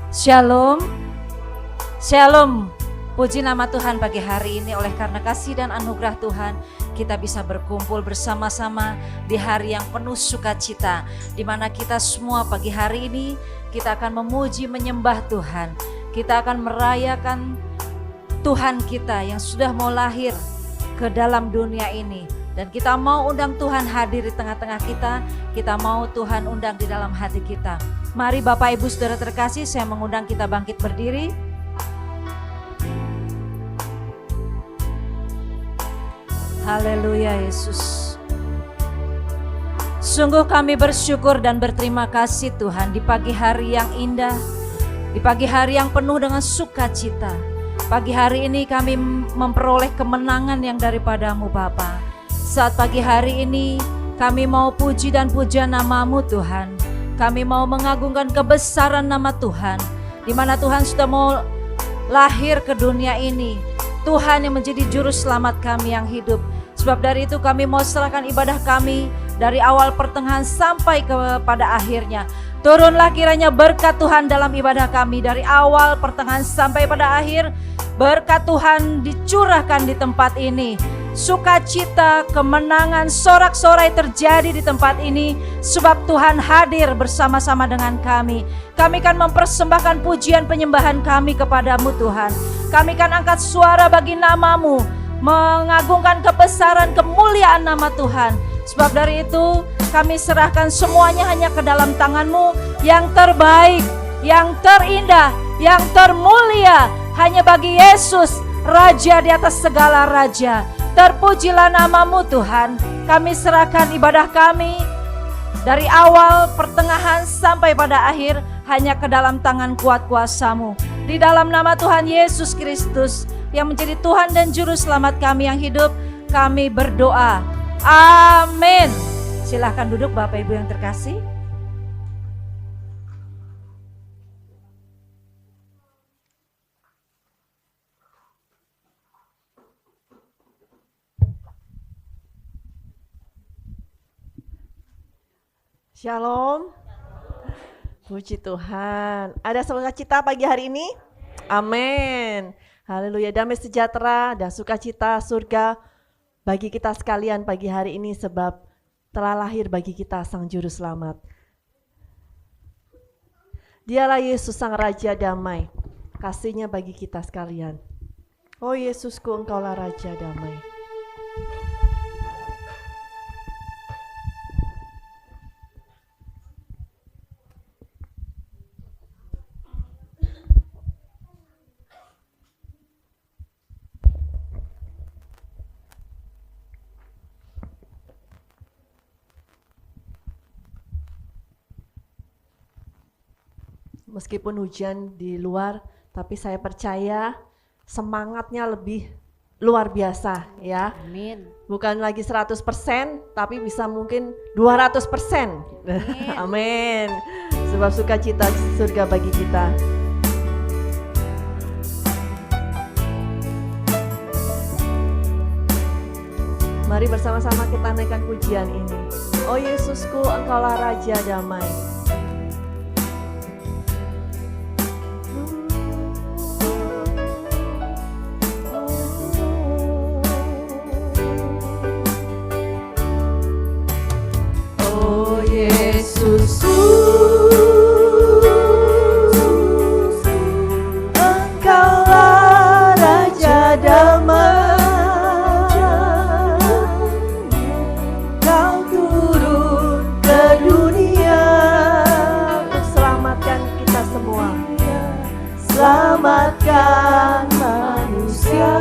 Shalom, Shalom. Puji nama Tuhan pagi hari ini, oleh karena kasih dan anugerah Tuhan kita bisa berkumpul bersama-sama di hari yang penuh sukacita, di mana kita semua pagi hari ini kita akan memuji menyembah Tuhan. Kita akan merayakan Tuhan kita yang sudah mau lahir ke dalam dunia ini, dan kita mau undang Tuhan hadir di tengah-tengah kita. Kita mau Tuhan undang di dalam hati kita. Mari Bapak Ibu Saudara terkasih, saya mengundang kita bangkit berdiri. Haleluya Yesus. Sungguh kami bersyukur dan berterima kasih Tuhan di pagi hari yang indah, di pagi hari yang penuh dengan sukacita. Pagi hari ini kami memperoleh kemenangan yang daripadamu Bapa. Saat pagi hari ini kami mau puji dan puja nama-Mu Tuhan. Kami mau mengagungkan kebesaran nama Tuhan, di mana Tuhan sudah mau lahir ke dunia ini. Tuhan yang menjadi juru selamat kami yang hidup. Sebab dari itu kami mau serahkan ibadah kami dari awal pertengahan sampai kepada akhirnya. Turunlah kiranya berkat Tuhan dalam ibadah kami dari awal pertengahan sampai pada akhir. Berkat Tuhan dicurahkan di tempat ini. Sukacita, kemenangan, sorak-sorai terjadi di tempat ini. Sebab Tuhan hadir bersama-sama dengan kami. Kami akan mempersembahkan pujian penyembahan kami kepadamu Tuhan. Kami akan angkat suara bagi nama-Mu, mengagungkan kebesaran kemuliaan nama Tuhan. Sebab dari itu kami serahkan semuanya hanya ke dalam tangan-Mu yang terbaik, yang terindah, yang termulia. Hanya bagi Yesus, Raja di atas segala raja. Terpujilah nama-Mu Tuhan. Kami serahkan ibadah kami dari awal, pertengahan sampai pada akhir hanya ke dalam tangan kuat kuasa-Mu. Di dalam nama Tuhan Yesus Kristus yang menjadi Tuhan dan Juru Selamat kami yang hidup, kami berdoa. Amin. Silahkan duduk Bapak Ibu yang terkasih. Shalom. Puji Tuhan. Ada sukacita pagi hari ini? Amin. Haleluya. Damai sejahtera dan sukacita surga bagi kita sekalian pagi hari ini, sebab telah lahir bagi kita Sang Juru Selamat. Dialah Yesus Sang Raja damai, kasih-Nya bagi kita sekalian. Oh Yesusku, Engkaulah Raja damai. Meskipun hujan di luar, tapi saya percaya semangatnya lebih luar biasa ya. Amin. Bukan lagi 100%, tapi bisa mungkin 200%. Amin. Sebab sukacita surga bagi kita. Mari bersama-sama kita naikkan pujian ini. Oh Yesusku, Engkaulah Raja damai. Engkaulah Raja damai, Kau turun ke dunia untuk selamatkan kita semua, selamatkan manusia.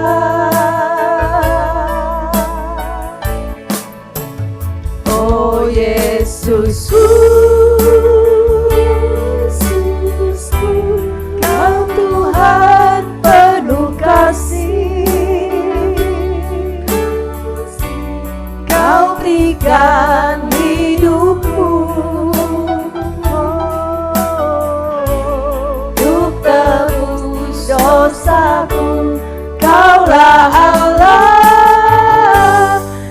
Oh Yesusku, Kau Tuhan penuh kasih, Kau berikan hidupmu untuk tebus dosaku. Kaulah Allah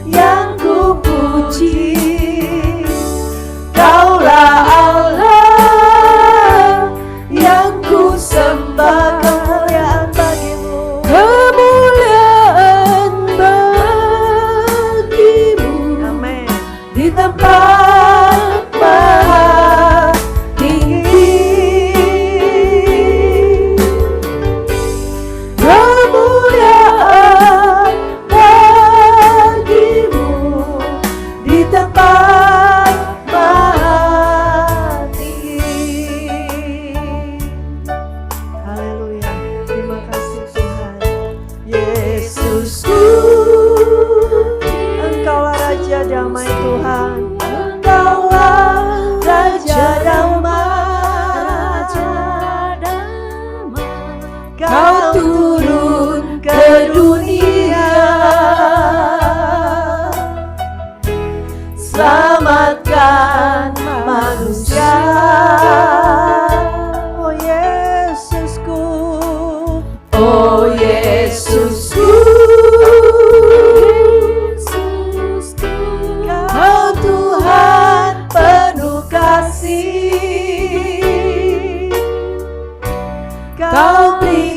yang ku puji, Kaulah Allah yang ku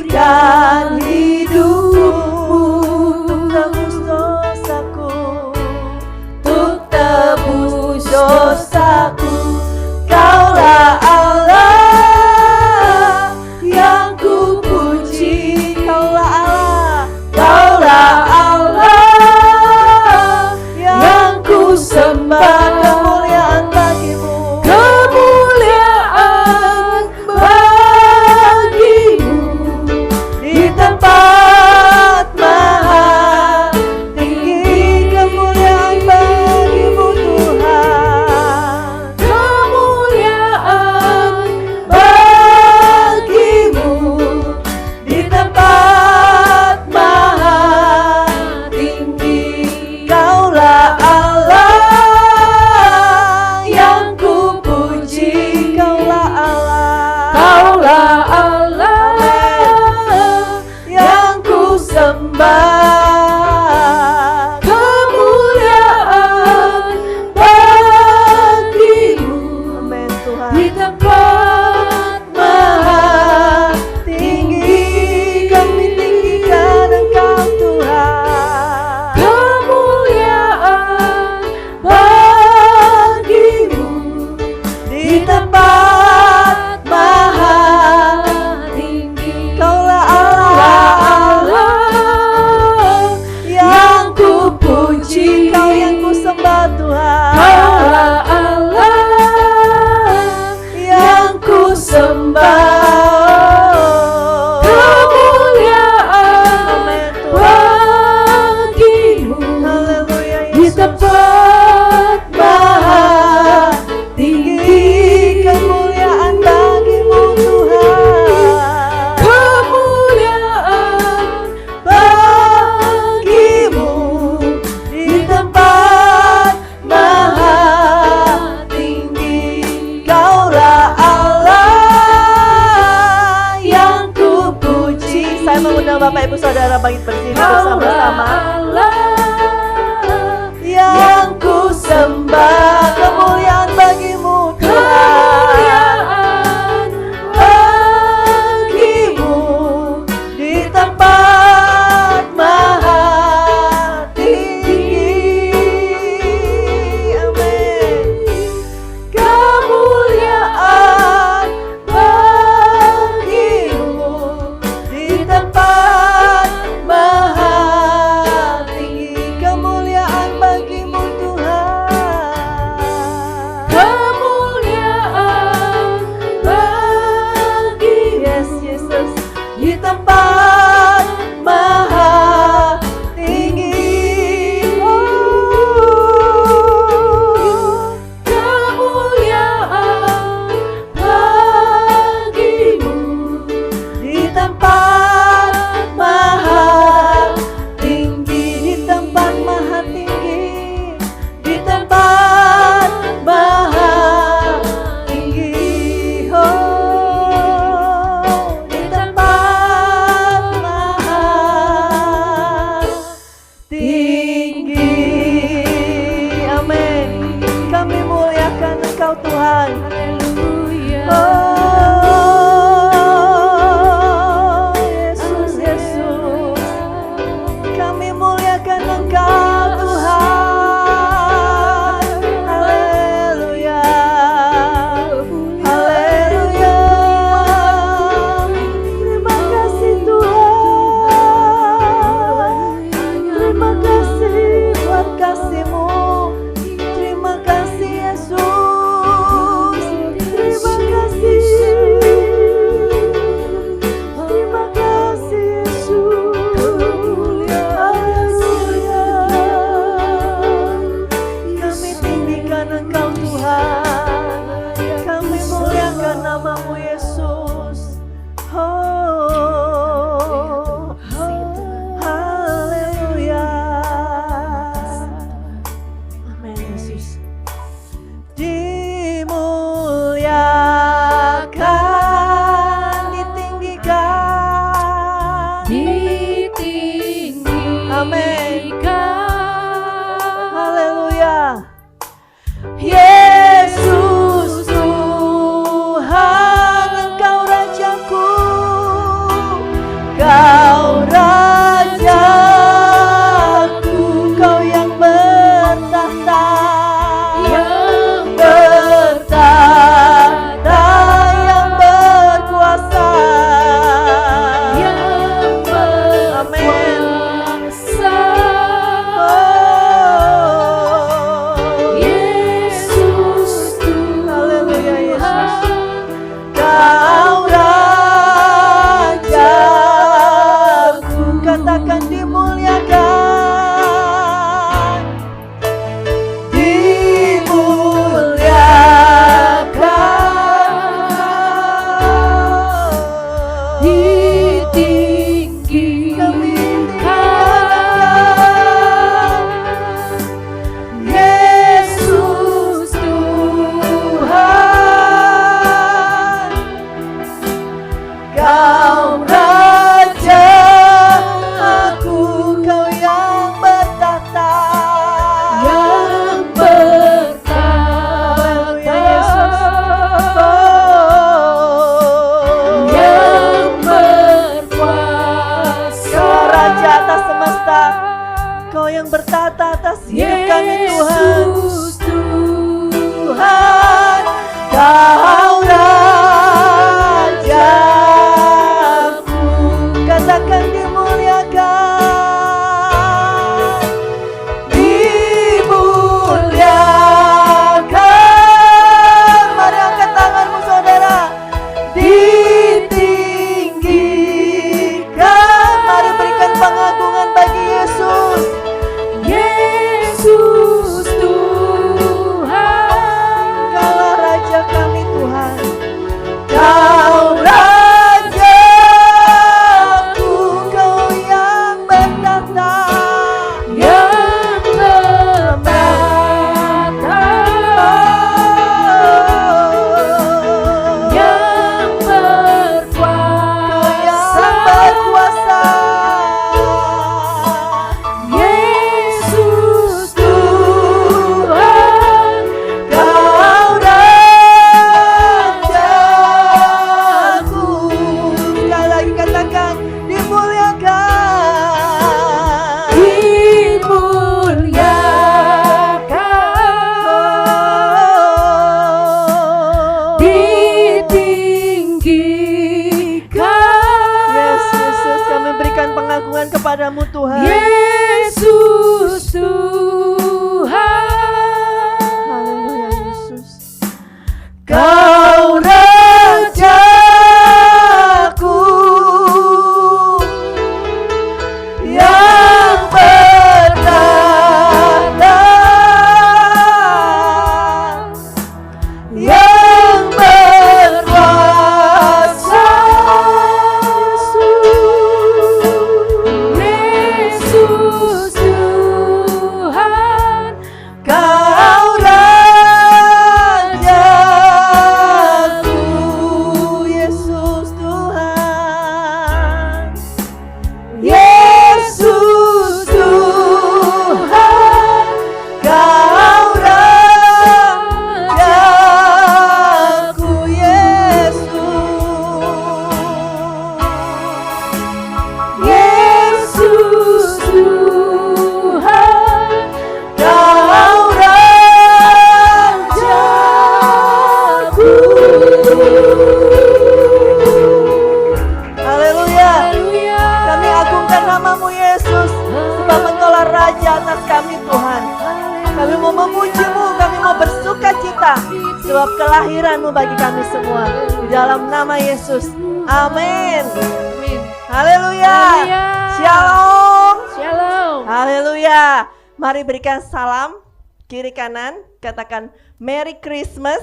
memberikan hidupmu untuk tebus dosaku, untuk tebus dosaku. Kaulah Allah yang ku puji, kaulah Allah yang ku sembah. Kemuliaan bagimu, kemuliaan bagimu di tempat maha tinggi. Kemuliaan bagimu Tuhan, kemuliaan bagimu di tempat maha tinggi. Kaulah Allah yang ku puji, kaulah Allah yang ku sembah. Kemuliaan bagimu, amin Tuhan, di tempat maha tinggi. Kami tinggikan Engkau Tuhan, kemuliaan bagimu di tempat maha tinggi. Kaulah Allah yang ku puji, Kau yang ku sembah Tuhan. Kaulah Allah yang ku sembah. Kemuliaan bagimu, haleluya, di tempat maha tinggi. Kemuliaan bagimu Tuhan, kemuliaan bagimu di tempat maha tinggi. Kaulah Allah yang ku puji. Saya mengundang Bapak Ibu Saudara bangkit berdiri bersama-sama. Yang ku sembah, kemuliaan bagimu Tuhan, bagimu di tempat maha tinggi. Amin. Kemuliaan bagimu di tempat maha Kau Raja aku, Kau yang bertahta. Yang bertahta. Haleluya Yesus. Yang berkuasa. Kau Raja atas semesta, Kau yang bertahta atas hidup kami Tuhan. Yesus Tuhan, Kau Rajaku, katakan dimuliakan, dimuliakan. Mari angkat tanganmu saudara, ditinggikan. Mari berikan pengagungan bagi Yesus. Yesus Tuhan. Kaulah Raja kami Tuhan. Kau Rajaku, Kau yang bertahta. Yang bertahta. Yang berkuasa. Yesus Tuhan. Kau Rajaku. Sekali lagi katakan dimuliakan. Dimuliakan. Ditinggikan. Yes, Yesus, kami berikan pengagungan kepadamu Tuhan. Yesus Tuhan. Haleluya Yesus. Kau Rajaku yang bertahta, yang berkuasa. Yesus Tuhan. Kau Rajaku, Yesus Tuhan. Yesus Tuhan. Kau Rajaku, Yesus. Yesus Tuhan. Kau Rajaku. Haleluya. Haleluya. Kami agungkan namamu Yesus, sebab Engkaulah Raja atas kami Tuhan. Kami mau memujimu, kami mau bersuka cita, sebab kelahiranmu bagi kami semua. Di dalam nama Yesus, amin. Amin. Haleluya. Haleluya. Shalom. Shalom. Haleluya. Mari berikan salam kiri kanan, katakan Merry Christmas.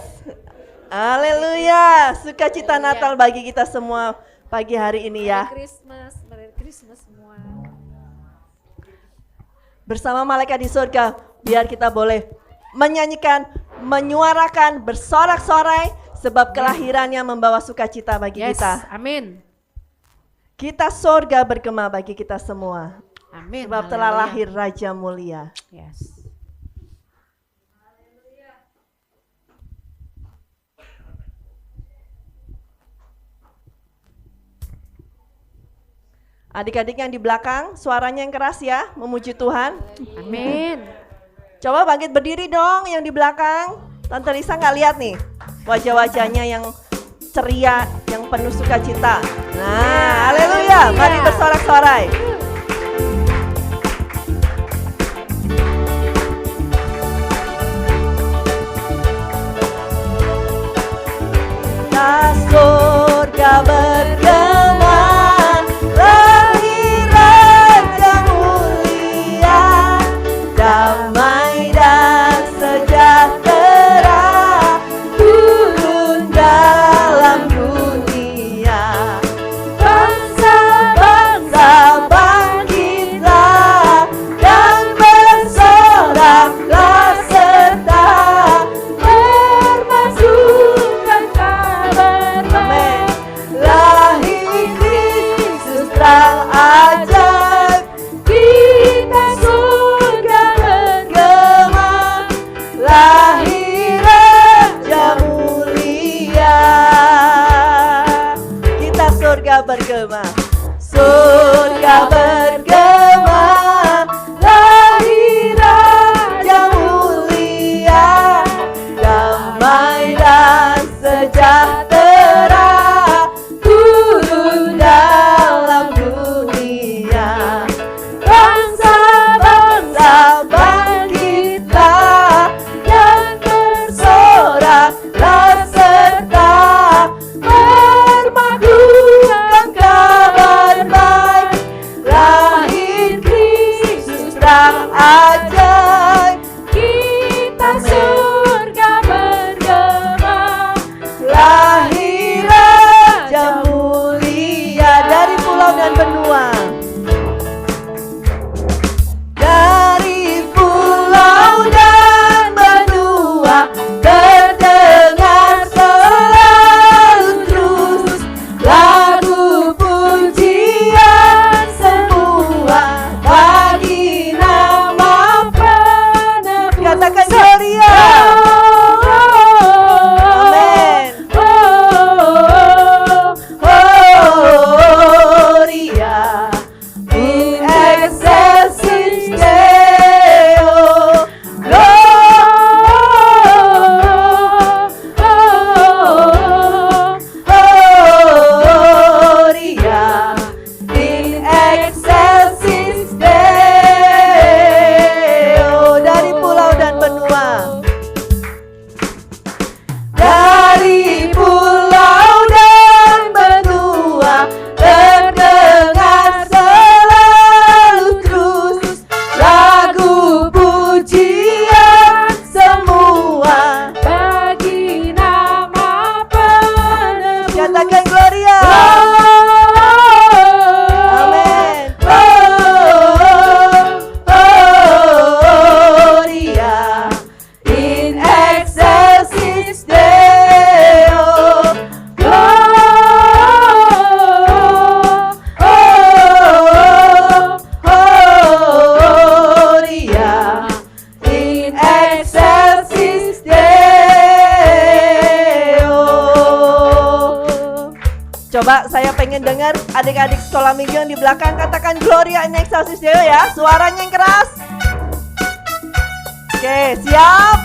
Haleluya. Sukacita Natal bagi kita semua pagi hari ini ya. Merry Christmas semua. Bersama malaikat di surga, biar kita boleh menyanyikan, menyuarakan, bersorak-sorai, sebab kelahirannya membawa sukacita bagi Yes, kita. amin. Kita surga bergema bagi kita semua, Amin. sebab telah Haleluya. lahir Raja mulia. Yes. Adik-adik yang di belakang, suaranya yang keras ya, memuji Tuhan. Amin. Coba bangkit berdiri dong yang di belakang. Tante Lisa nggak lihat nih wajah-wajahnya yang ceria, yang penuh sukacita. Nah, haleluya. Mari bersorak-sorai. Nah, surga bergema, lahir Raja mulia, damai dan sejahtera turun dalam dunia. Bangsa-bangsa bangkitlah dan bersoraklah serta bermasukkan kabar baik. surga bergema, surga bergema, lahir Raja mulia, damai dan sejahtera turun dalam dunia. Bangsa-bangsa bangkitlah dan bersoraklah serta bermakmurkan kabar baik, lahir Kristus terang ajaib, kita surga bergema, lahir Raja mulia dari pulau dan benua. Dari pulau dan benua terdengar selalu terus lagu pujian semua bagi nama penebus. Katakan Gloria. Amin. Gloria in excelsis Deo. Gloria in excelsis Deo. Dari pulau dan benua, dari pulau dan benua terdengar selalu terus lagu pujian semua bagi nama penebus. Katakan Gloria. Amin. Gloria in excelsis Deo. Gloria in excelsis Deo. Coba saya pengen dengar adik-adik sekolah minggu yang di belakang katakan Gloria in excelsis Deo ya. Suaranya yang keras. Oke, siap?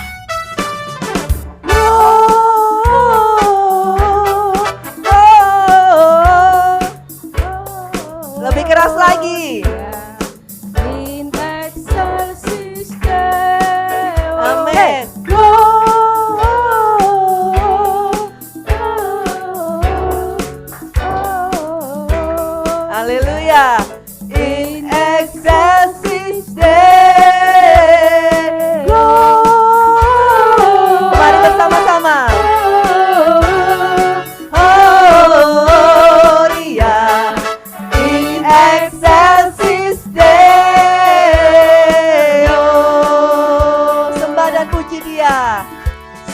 Lebih keras lagi. In excelsis Deo. Amin. Haleluya. In excelsis Deo. Mari bersama-sama. Gloria in excelsis Deo. Sembah dan puji Dia.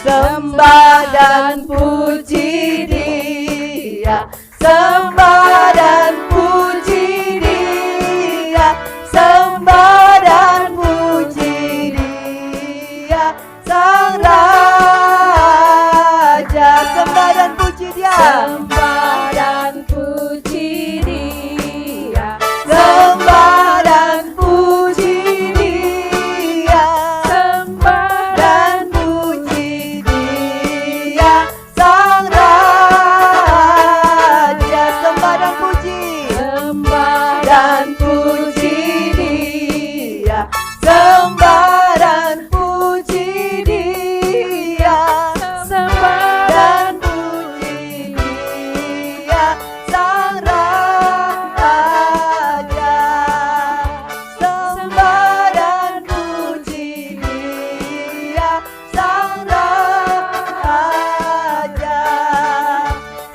Sembah dan puji Dia. Sembah dan puji Dia. Sembah dan puji Dia. Sang Raja. Sembah dan puji Dia. Sembah dan puji Dia. Sembah dan puji Dia. Sembah Dan puji Dia. Sang Raja. Sembah dan puji. Sembah Dan puji Dia. Sembah dan puji Dia. Sembah Dan puji Dia. Sang Raja. Sembah dan puji Dia. Sang Raja.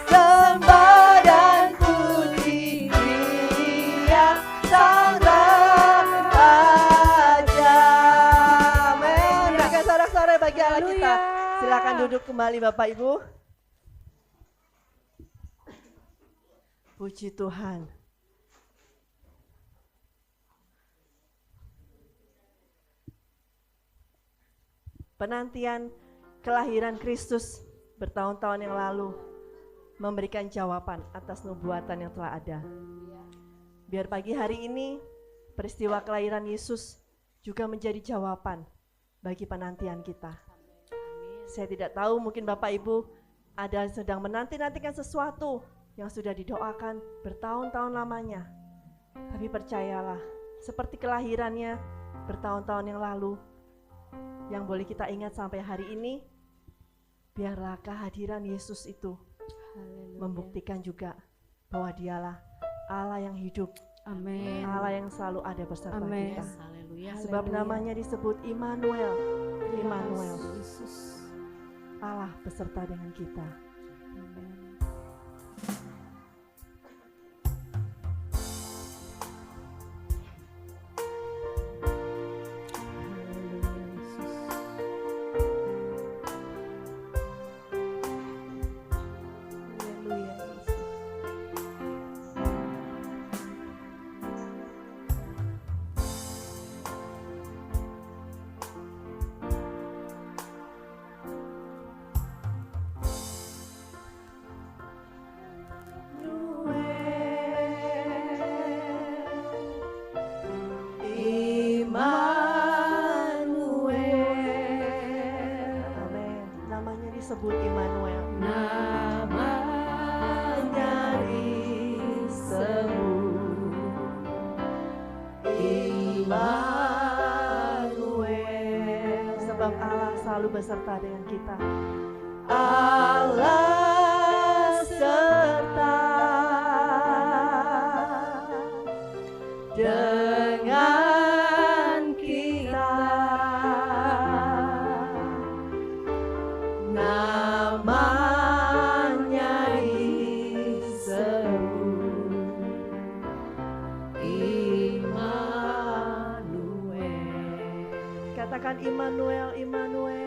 Sembah dan puji Dia. Sang Raja. Amin. Berikan sorak-sorai bagi Allah kita. Silakan duduk kembali Bapak Ibu. Puji Tuhan. Penantian kelahiran Kristus bertahun-tahun yang lalu memberikan jawaban atas nubuatan yang telah ada. Biar pagi hari ini peristiwa kelahiran Yesus juga menjadi jawaban bagi penantian kita. Saya tidak tahu, mungkin Bapak Ibu ada yang sedang menanti-nantikan sesuatu yang sudah didoakan bertahun-tahun lamanya. Tapi percayalah, seperti kelahirannya bertahun-tahun yang lalu, yang boleh kita ingat sampai hari ini, biarlah kehadiran Yesus itu membuktikan juga bahwa dialah Allah yang hidup, Amin. Allah yang selalu ada bersama Amin. kita. Haleluya. Sebab namanya disebut Immanuel, Immanuel, Yesus. Allah beserta dengan kita. Amin. Haleluya, Yesus. Immanuel. Amin. Namanya disebut Immanuel. Namanya disebut Immanuel. Sebab Allah selalu beserta dengan kita. Allah serta dengan kita. Namanya disebut Immanuel. Katakan Immanuel, Immanuel.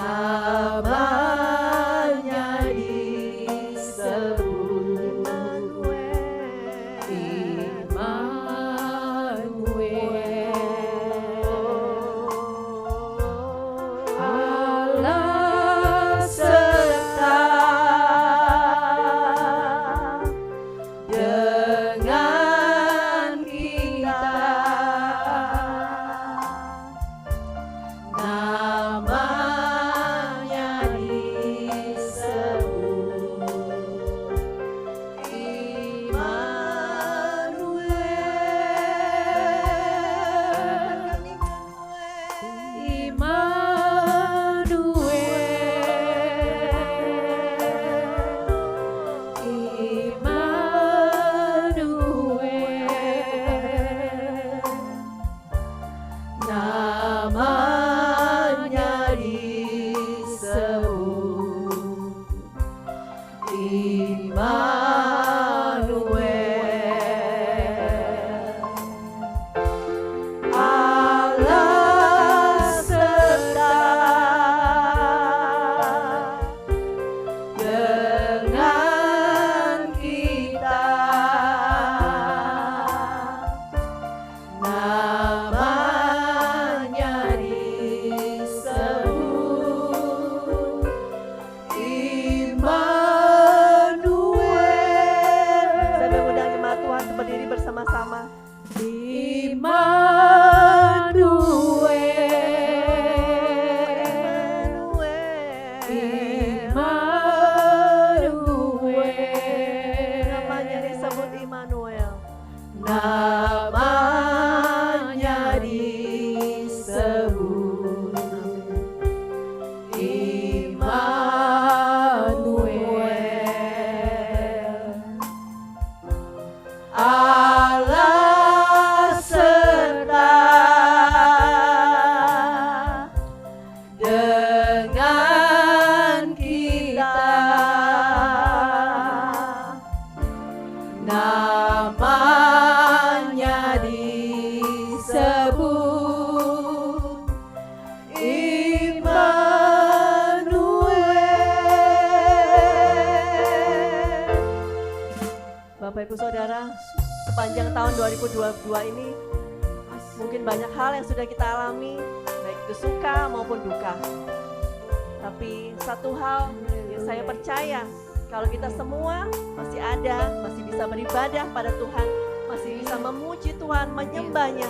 Namanya disebut Allah serta dengan kita. Namanya disebut Namanya disebut Immanuel. Allah serta dengan kita. Namanya disebut Immanuel. Saya mengundang jemaat Tuhan untuk berdiri bersama-sama. Namanya disebut Immanuel. Namanya disebut Immanuel. Allah serta dengan kita. Namanya disebut Immanuel. Bapak Ibu Saudara, sepanjang tahun 2022 ini mungkin banyak hal yang sudah kita alami, baik itu suka maupun duka. Tapi satu hal yang saya percaya, kalau kita semua masih ada, masih bisa beribadah pada Tuhan, masih bisa memuji Tuhan, menyembahnya,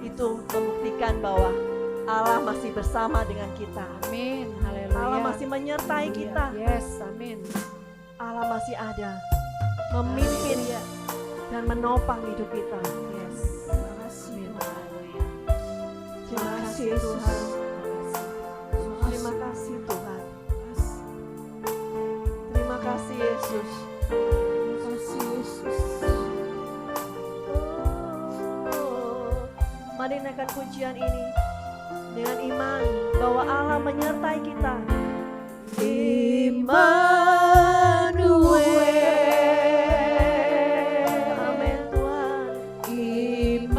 itu membuktikan bahwa Allah masih bersama dengan kita. Amin. Haleluya. Allah masih menyertai kita. Yes, amin. Allah masih ada, memimpin dan menopang hidup kita. Yes. Terima kasih. Terima kasih Tuhan. Terima kasih Tuhan. Terima kasih Yesus. Terima kasih Yesus. Oh, mari naikkan pujian ini dengan iman bahwa Allah menyertai kita. Immanuel. Amin Tuhan. Immanuel.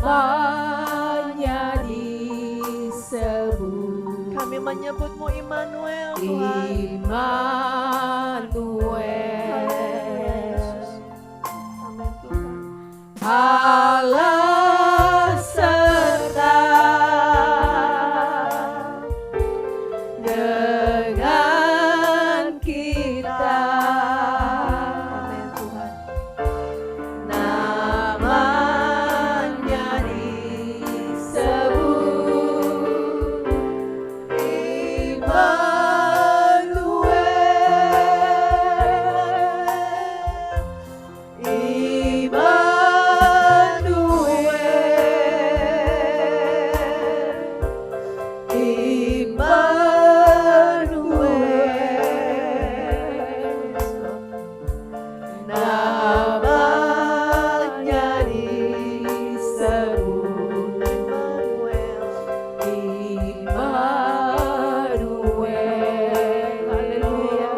Namanya disebut Kami menyebut-Mu Immanuel Tuhan. Immanuel. Amin Tuhan. Allah serta dengan kita. Amin Tuhan. Namanya disebut namanya disebut Immanuel. Haleluya.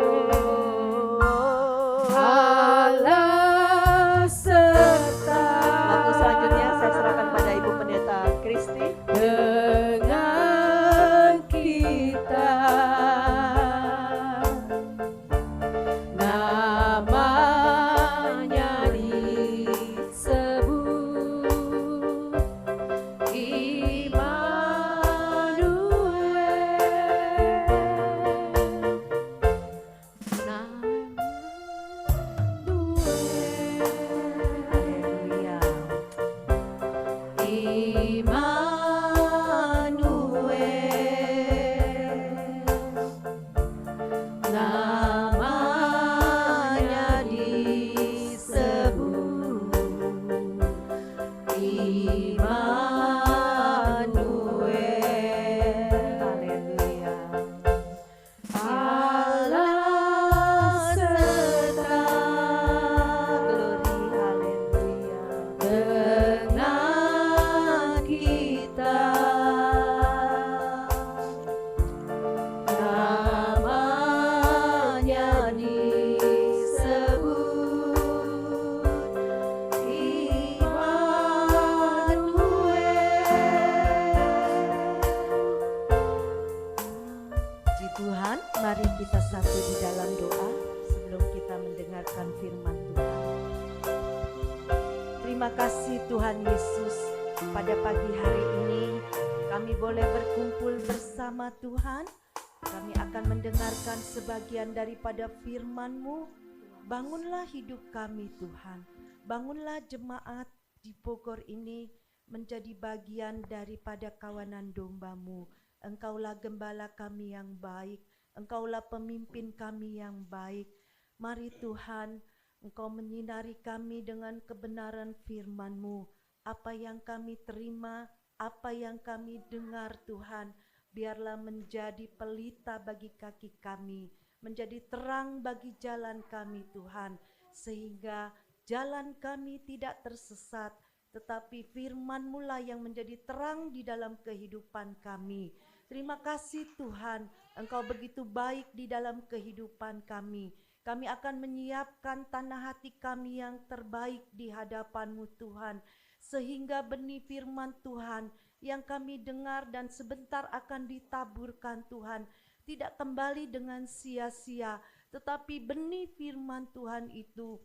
Allah serta Waktu selanjutnya saya serahkan pada Ibu Pendeta Kristi. dengan kita. Namanya disebut Haleluya. Namanya disebut Immanuel. Haleluya. Allah serta Glory, haleluya. dengan kita. Namanya disebut Immanuel. Puji Tuhan, mari kita satu di dalam doa sebelum kita mendengarkan firman Tuhan. Terima kasih Tuhan Yesus, pada pagi hari ini kami boleh berkumpul bersama Tuhan. Kami akan mendengarkan sebagian daripada firman-Mu. Bangunlah hidup kami Tuhan, bangunlah jemaat di Bogor ini menjadi bagian daripada kawanan domba-Mu. Engkaulah gembala kami yang baik, Engkaulah pemimpin kami yang baik. Mari Tuhan, Engkau menyinari kami dengan kebenaran firman-Mu. Apa yang kami terima, apa yang kami dengar Tuhan, biarlah menjadi pelita bagi kaki kami, menjadi terang bagi jalan kami Tuhan, sehingga jalan kami tidak tersesat, tetapi firman-Mu lah yang menjadi terang di dalam kehidupan kami. Terima kasih Tuhan, Engkau begitu baik di dalam kehidupan kami. Kami akan menyiapkan tanah hati kami yang terbaik di hadapan-Mu Tuhan, sehingga benih firman Tuhan yang kami dengar dan sebentar akan ditaburkan Tuhan, tidak kembali dengan sia-sia, tetapi benih firman Tuhan itu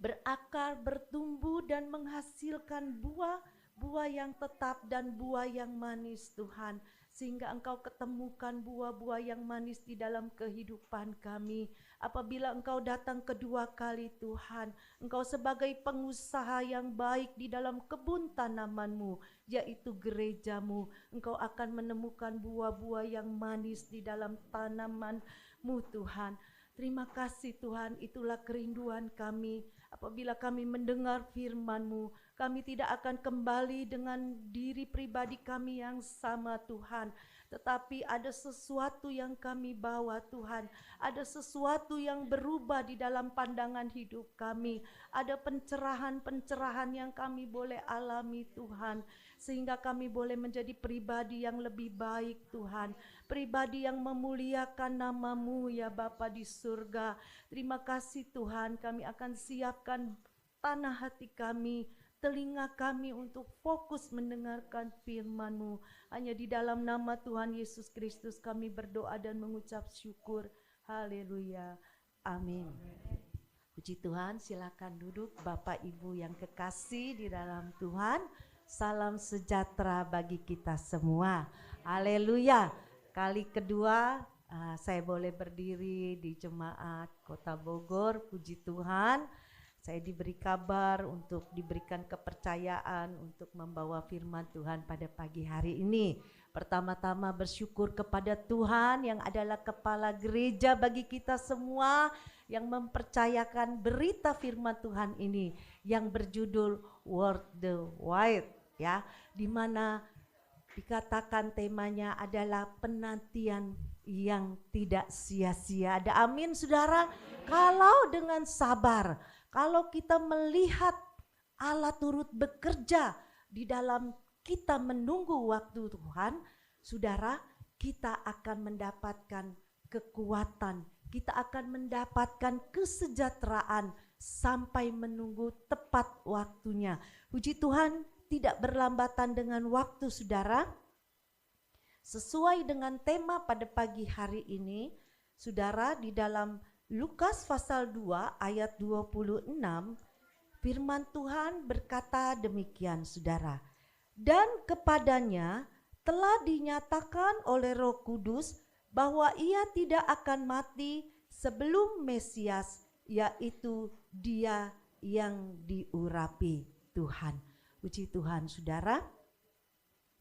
berakar, bertumbuh dan menghasilkan buah yang tetap dan buah yang manis Tuhan. Sehingga Engkau ketemukan buah-buah yang manis di dalam kehidupan kami. Apabila Engkau datang kedua kali Tuhan, Engkau sebagai pengusaha yang baik di dalam kebun tanaman-Mu, yaitu gereja-Mu. Engkau akan menemukan buah-buah yang manis di dalam tanaman-Mu Tuhan. Terima kasih Tuhan, itulah kerinduan kami. Apabila kami mendengar firman-Mu, kami tidak akan kembali dengan diri pribadi kami yang sama Tuhan. Tetapi ada sesuatu yang kami bawa Tuhan. Ada sesuatu yang berubah di dalam pandangan hidup kami. Ada pencerahan-pencerahan yang kami boleh alami Tuhan. Sehingga kami boleh menjadi pribadi yang lebih baik Tuhan. Pribadi yang memuliakan nama-Mu ya Bapa di surga. Terima kasih Tuhan, kami akan siapkan tanah hati kami, telinga kami untuk fokus mendengarkan firman-Mu. Hanya di dalam nama Tuhan Yesus Kristus kami berdoa dan mengucap syukur. Haleluya. Amin. Puji Tuhan, silakan duduk Bapak Ibu yang kekasih di dalam Tuhan. Salam sejahtera bagi kita semua. Haleluya. Kali kedua saya boleh berdiri di jemaat Kota Bogor. Puji Tuhan. Saya diberi kabar untuk diberikan kepercayaan untuk membawa firman Tuhan pada pagi hari ini. Pertama-tama bersyukur kepada Tuhan yang adalah kepala gereja bagi kita semua, yang mempercayakan berita firman Tuhan ini yang berjudul Worth the Wait, ya, di mana dikatakan temanya adalah penantian yang tidak sia-sia. Ada amin saudara? Kalau dengan sabar, kalau kita melihat Allah turut bekerja di dalam kita menunggu waktu Tuhan, saudara, kita akan mendapatkan kekuatan, kita akan mendapatkan kesejahteraan sampai menunggu tepat waktunya. Puji Tuhan, tidak berlambatan dengan waktu saudara. Sesuai dengan tema pada pagi hari ini, saudara, di dalam Lukas pasal 2 ayat 26, firman Tuhan berkata demikian saudara. Dan kepadanya telah dinyatakan oleh Roh Kudus bahwa ia tidak akan mati sebelum Mesias, yaitu Dia yang diurapi Tuhan. Puji Tuhan saudara.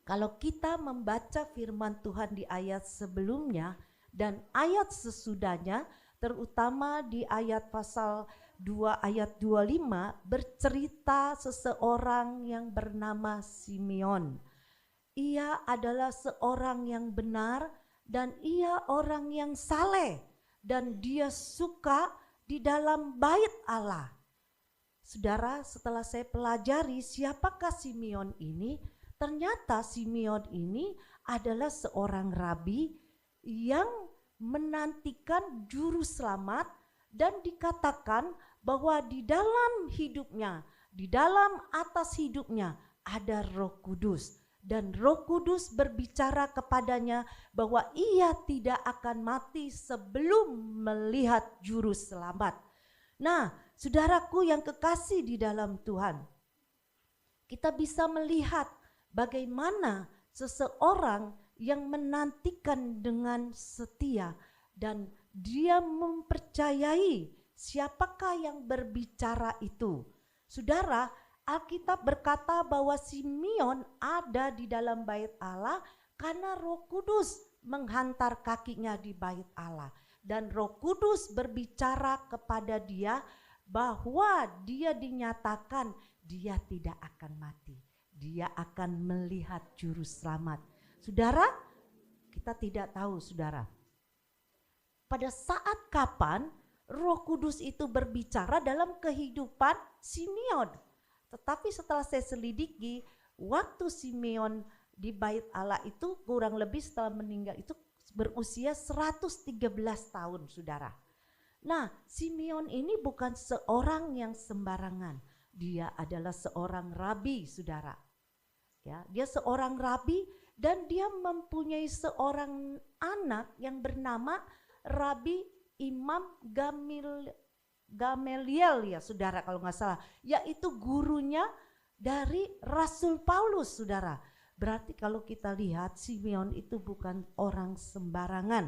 Kalau kita membaca firman Tuhan di ayat sebelumnya dan ayat sesudahnya, terutama di ayat pasal 2 ayat 25 bercerita seseorang yang bernama Simeon. Ia adalah seorang yang benar dan ia orang yang saleh dan dia suka di dalam bait Allah. Saudara, setelah saya pelajari siapakah Simeon ini, ternyata Simeon ini adalah seorang rabi yang menantikan juru selamat dan dikatakan bahwa di dalam hidupnya, di dalam atas hidupnya ada Roh Kudus dan Roh Kudus berbicara kepadanya bahwa ia tidak akan mati sebelum melihat juru selamat. Nah, saudaraku yang kekasih di dalam Tuhan, kita bisa melihat bagaimana seseorang yang menantikan dengan setia dan dia mempercayai siapakah yang berbicara itu. Saudara, Alkitab berkata bahwa Simeon ada di dalam bait Allah karena Roh Kudus menghantar kakinya di bait Allah. Dan Roh Kudus berbicara kepada dia bahwa dia dinyatakan dia tidak akan mati. Dia akan melihat juru selamat. Saudara, kita tidak tahu saudara. Pada saat kapan Roh Kudus itu berbicara dalam kehidupan Simeon. Tetapi setelah saya selidiki, waktu Simeon di bait Allah itu kurang lebih setelah meninggal itu berusia 113 tahun saudara. Nah, Simeon ini bukan seorang yang sembarangan. Dia adalah seorang rabi saudara. Ya, dia seorang rabi dan dia mempunyai seorang anak yang bernama Rabi Imam Gamaliel ya saudara kalau nggak salah, yaitu gurunya dari Rasul Paulus saudara. Berarti kalau kita lihat Simeon itu bukan orang sembarangan.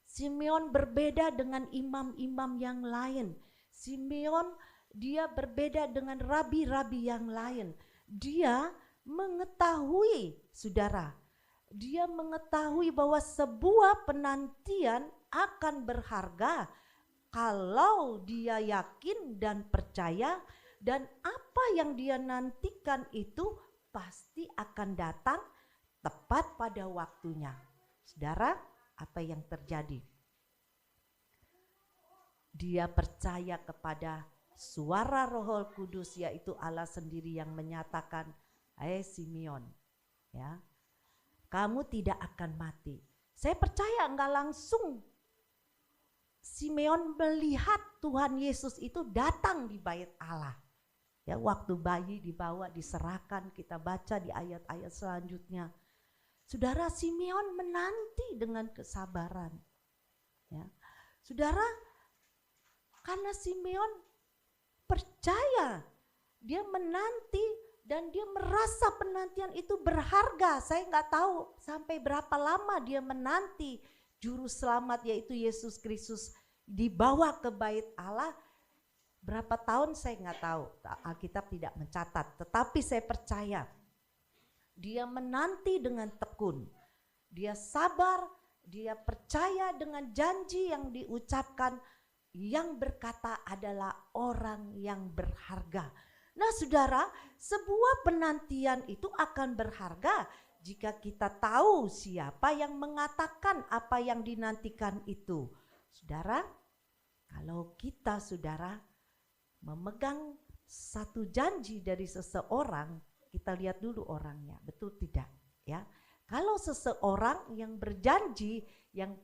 Simeon berbeda dengan imam-imam yang lain. Simeon dia berbeda dengan rabi-rabi yang lain. Dia mengetahui saudara, dia mengetahui bahwa sebuah penantian akan berharga kalau dia yakin dan percaya, dan apa yang dia nantikan itu pasti akan datang tepat pada waktunya. Saudara, apa yang terjadi? Dia percaya kepada suara Roh Kudus, yaitu Allah sendiri yang menyatakan, Simeon, ya, kamu tidak akan mati. Saya percaya enggak langsung Simeon melihat Tuhan Yesus itu datang di bait Allah. Ya, waktu bayi dibawa diserahkan, kita baca di ayat-ayat selanjutnya. Saudara, Simeon menanti dengan kesabaran. Ya. Saudara, karena Simeon percaya, dia menanti dan dia merasa penantian itu berharga. Saya nggak tahu sampai berapa lama dia menanti juru selamat yaitu Yesus Kristus dibawa ke bait Allah. Berapa tahun saya nggak tahu, Alkitab tidak mencatat. Tetapi saya percaya dia menanti dengan tekun. Dia sabar, dia percaya dengan janji yang diucapkan, yang berkata adalah orang yang berharga. Nah saudara, sebuah penantian itu akan berharga jika kita tahu siapa yang mengatakan apa yang dinantikan itu. Saudara, kalau kita saudara memegang satu janji dari seseorang, kita lihat dulu orangnya, betul tidak? Ya, kalau seseorang yang berjanji, yang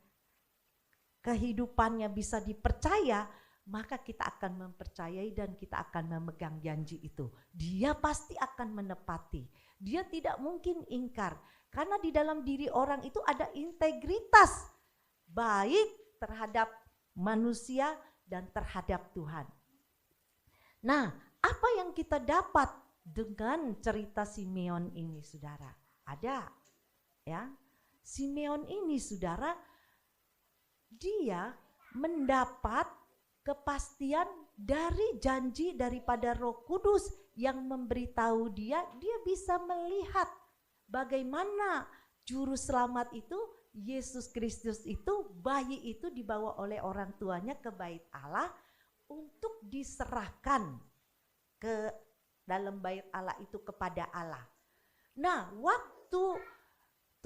kehidupannya bisa dipercaya, maka kita akan mempercayai dan kita akan memegang janji itu. Dia pasti akan menepati. Dia tidak mungkin ingkar. Karena di dalam diri orang itu ada integritas baik terhadap manusia dan terhadap Tuhan. Nah, apa yang kita dapat dengan cerita Simeon ini, saudara? Ada, ya. Simeon ini, saudara, dia mendapat kepastian dari janji daripada Roh Kudus yang memberitahu dia bisa melihat bagaimana juru selamat itu, Yesus Kristus itu, bayi itu dibawa oleh orang tuanya ke bait Allah untuk diserahkan ke dalam bait Allah itu kepada Allah. Nah, waktu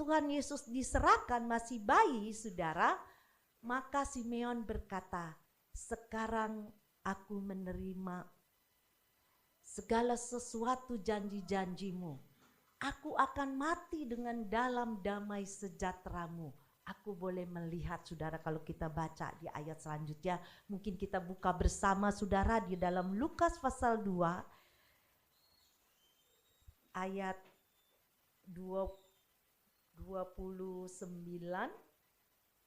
Tuhan Yesus diserahkan masih bayi, saudara, maka Simeon berkata, sekarang aku menerima segala sesuatu janji-janjimu. Aku akan mati dengan dalam damai sejahteramu. Aku boleh melihat, saudara, kalau kita baca di ayat selanjutnya, mungkin kita buka bersama saudara di dalam Lukas pasal 2 ayat 29,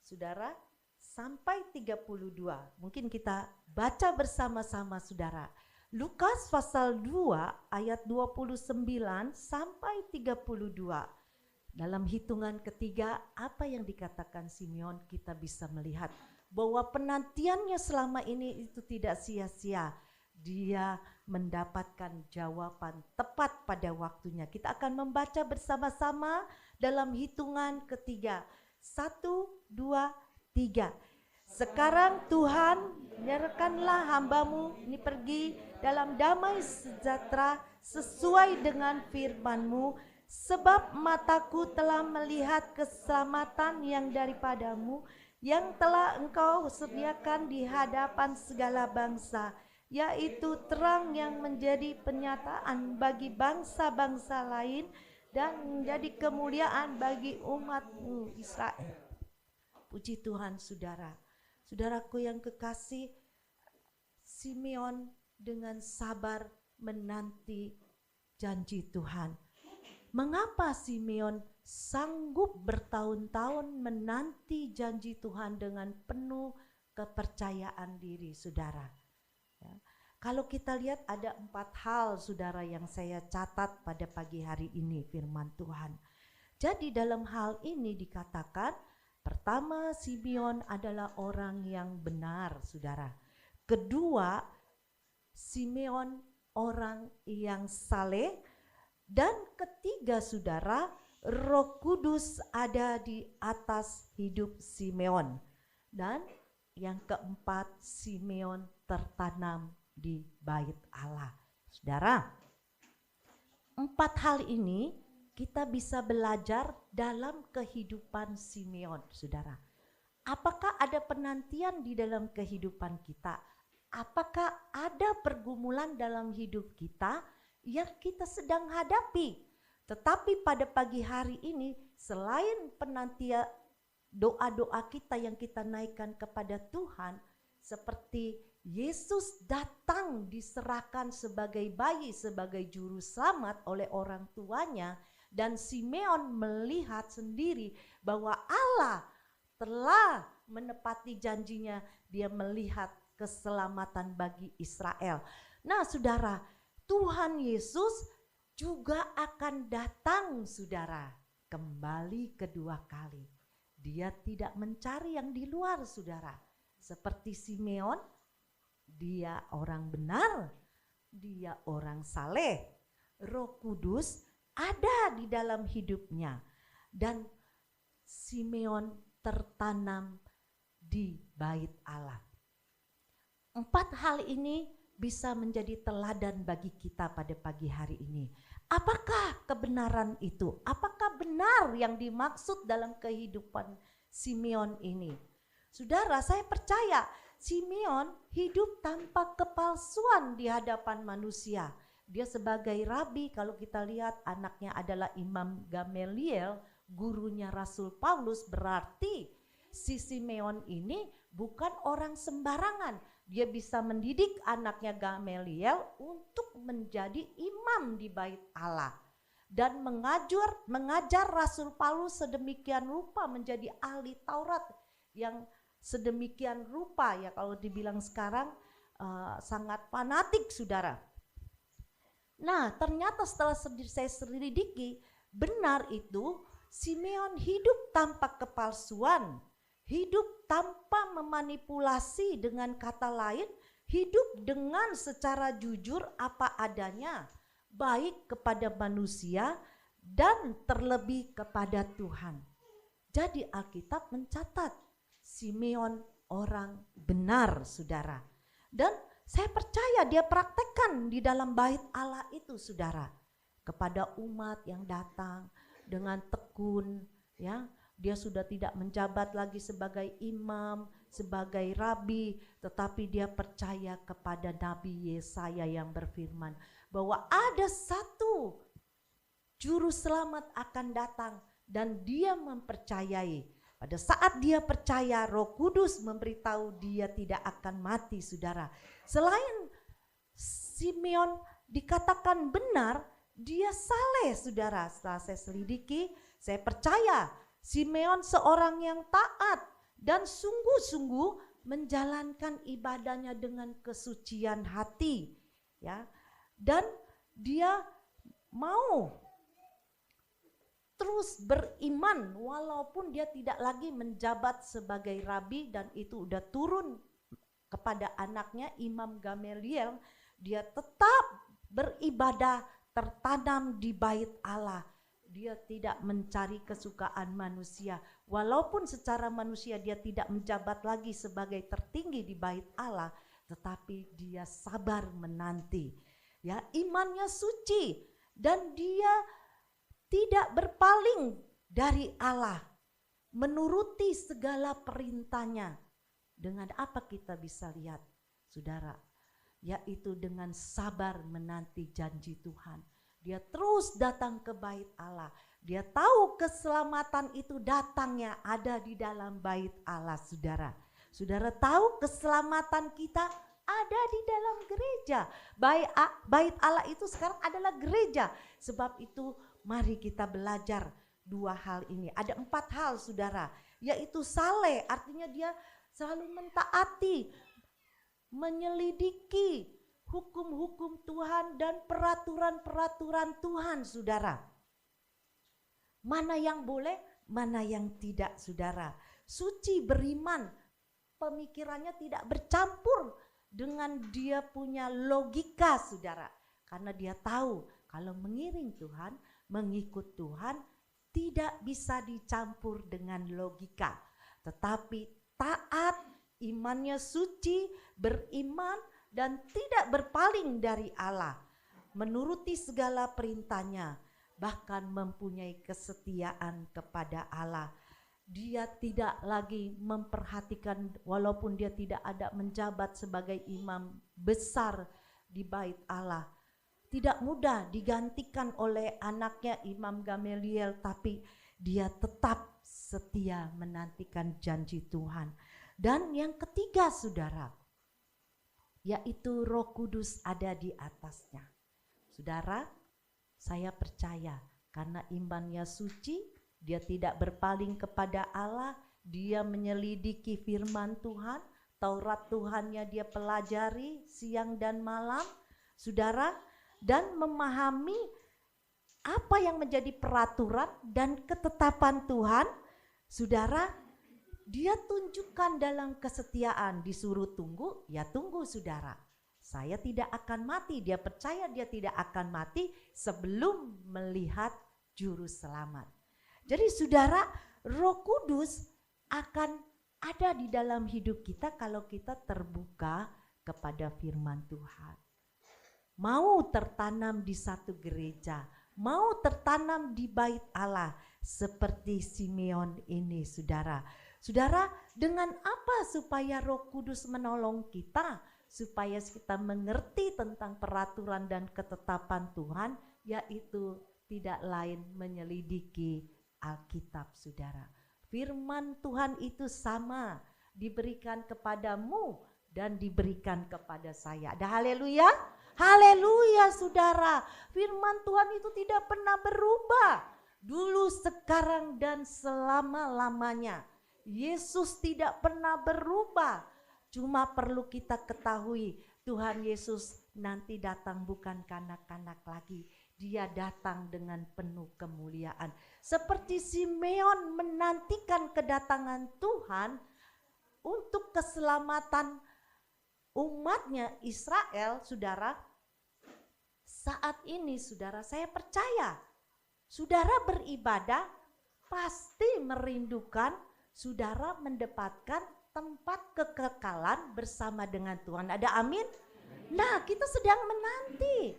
saudara, sampai 32. Mungkin kita baca bersama-sama, saudara. Lukas pasal 2 ayat 29 sampai 32. Dalam hitungan ketiga, apa yang dikatakan Simeon, kita bisa melihat bahwa penantiannya selama ini itu tidak sia-sia. Dia mendapatkan jawaban tepat pada waktunya. Kita akan membaca bersama-sama dalam hitungan ketiga. 1, 2, 3. Sekarang Tuhan, nyerahkanlah hambamu ini pergi dalam damai sejahtera sesuai dengan firman-Mu, sebab mataku telah melihat keselamatan yang daripadamu, yang telah Engkau sediakan di hadapan segala bangsa, yaitu terang yang menjadi penyataan bagi bangsa-bangsa lain dan menjadi kemuliaan bagi umat-Mu Israel. Puji Tuhan, saudara. Saudaraku yang kekasih, Simeon dengan sabar menanti janji Tuhan. Mengapa Simeon sanggup bertahun-tahun menanti janji Tuhan dengan penuh kepercayaan diri, saudara? Ya. Kalau kita lihat ada 4 hal, saudara, yang saya catat pada pagi hari ini firman Tuhan. Jadi dalam hal ini dikatakan, pertama, Simeon adalah orang yang benar, saudara. Kedua, Simeon orang yang saleh. Dan ketiga, saudara, Roh Kudus ada di atas hidup Simeon. Dan yang keempat, Simeon tertanam di bait Allah. Saudara, 4 hal ini kita bisa belajar dalam kehidupan Simeon, saudara. Apakah ada penantian di dalam kehidupan kita? Apakah ada pergumulan dalam hidup kita yang kita sedang hadapi? Tetapi pada pagi hari ini, selain penantian doa-doa kita yang kita naikkan kepada Tuhan, seperti Yesus datang diserahkan sebagai bayi, sebagai juru selamat oleh orang tuanya, dan Simeon melihat sendiri bahwa Allah telah menepati janjinya, dia melihat keselamatan bagi Israel. Nah, saudara, Tuhan Yesus juga akan datang, saudara, kembali kedua kali. Dia tidak mencari yang di luar, saudara. Seperti Simeon, dia orang benar, dia orang saleh. Roh Kudus ada di dalam hidupnya. Dan Simeon tertanam di bait Allah. 4 hal ini bisa menjadi teladan bagi kita pada pagi hari ini. Apakah kebenaran itu? Apakah benar yang dimaksud dalam kehidupan Simeon ini? Saudara, saya percaya Simeon hidup tanpa kepalsuan di hadapan manusia. Dia sebagai rabi, kalau kita lihat anaknya adalah Imam Gamaliel, gurunya Rasul Paulus, berarti si Simeon ini bukan orang sembarangan. Dia bisa mendidik anaknya Gamaliel untuk menjadi imam di bait Allah. Dan mengajar Rasul Paulus sedemikian rupa menjadi ahli Taurat yang sedemikian rupa, ya kalau dibilang sekarang sangat fanatik, saudara. Nah, ternyata setelah saya selidiki, benar itu Simeon hidup tanpa kepalsuan. Hidup tanpa memanipulasi, dengan kata lain, hidup dengan secara jujur apa adanya, baik kepada manusia dan terlebih kepada Tuhan. Jadi Alkitab mencatat Simeon orang benar, saudara. Dan saya percaya dia praktekkan di dalam bait Allah itu, saudara. Kepada umat yang datang dengan tekun, ya. Dia sudah tidak menjabat lagi sebagai imam, sebagai rabi, tetapi dia percaya kepada Nabi Yesaya yang berfirman bahwa ada satu juru selamat akan datang, dan dia mempercayai. Pada saat dia percaya, Roh Kudus memberitahu dia tidak akan mati, saudara. Selain Simeon dikatakan benar, dia saleh, saudara. Setelah saya selidiki, saya percaya Simeon seorang yang taat dan sungguh-sungguh menjalankan ibadahnya dengan kesucian hati, ya. Dan dia mau terus beriman walaupun dia tidak lagi menjabat sebagai rabi, dan itu udah turun kepada anaknya Imam Gamaliel. Dia tetap beribadah, tertanam di bait Allah. Dia tidak mencari kesukaan manusia. Walaupun secara manusia dia tidak menjabat lagi sebagai tertinggi di bait Allah, tetapi dia sabar menanti. Ya, imannya suci dan dia tidak berpaling dari Allah, menuruti segala perintahnya. Dengan apa kita bisa lihat, saudara? Yaitu dengan sabar menanti janji Tuhan. Dia terus datang ke bait Allah. Dia tahu keselamatan itu datangnya ada di dalam bait Allah, saudara. Saudara tahu keselamatan kita ada di dalam gereja. Bait Allah itu sekarang adalah gereja. Sebab itu Mari kita belajar 2 hal ini. Ada 4 hal saudara, yaitu saleh, artinya dia selalu mentaati, menyelidiki hukum-hukum Tuhan dan peraturan-peraturan Tuhan saudara. Mana yang boleh, mana yang tidak saudara. Suci, beriman, pemikirannya tidak bercampur dengan dia punya logika saudara. Karena dia tahu kalau mengiring Tuhan, mengikut Tuhan tidak bisa dicampur dengan logika. Tetapi taat, imannya suci, beriman dan tidak berpaling dari Allah. Menuruti segala perintahnya, bahkan mempunyai kesetiaan kepada Allah. Dia tidak lagi memperhatikan, walaupun dia tidak ada menjabat sebagai imam besar di bait Allah, tidak mudah digantikan oleh anaknya Imam Gamaliel, tapi dia tetap setia menantikan janji Tuhan. Dan yang ketiga saudara, yaitu Roh Kudus ada di atasnya. Saudara, saya percaya karena imannya suci, dia tidak berpaling kepada Allah, dia menyelidiki firman Tuhan, Taurat Tuhannya dia pelajari siang dan malam, saudara, dan memahami apa yang menjadi peraturan dan ketetapan Tuhan, saudara, dia tunjukkan dalam kesetiaan. Disuruh tunggu, ya tunggu saudara. Saya tidak akan mati, dia percaya dia tidak akan mati sebelum melihat juru selamat. Jadi saudara, Roh Kudus akan ada di dalam hidup kita kalau kita terbuka kepada firman Tuhan. Mau tertanam di satu gereja, mau tertanam di bait Allah seperti Simeon ini saudara. Saudara, dengan apa supaya Roh Kudus menolong kita? Supaya kita mengerti tentang peraturan dan ketetapan Tuhan, yaitu tidak lain menyelidiki Alkitab saudara. Firman Tuhan itu sama diberikan kepadamu dan diberikan kepada saya. Ada haleluya? Haleluya saudara, firman Tuhan itu tidak pernah berubah. Dulu, sekarang dan selama-lamanya. Yesus tidak pernah berubah. Cuma perlu kita ketahui Tuhan Yesus nanti datang bukan kanak-kanak lagi. Dia datang dengan penuh kemuliaan. Seperti Simeon menantikan kedatangan Tuhan untuk keselamatan umatnya Israel, saudara. Saat ini saudara, saya percaya saudara beribadah pasti merindukan saudara mendapatkan tempat kekekalan bersama dengan Tuhan. Ada amin? Nah, kita sedang menanti.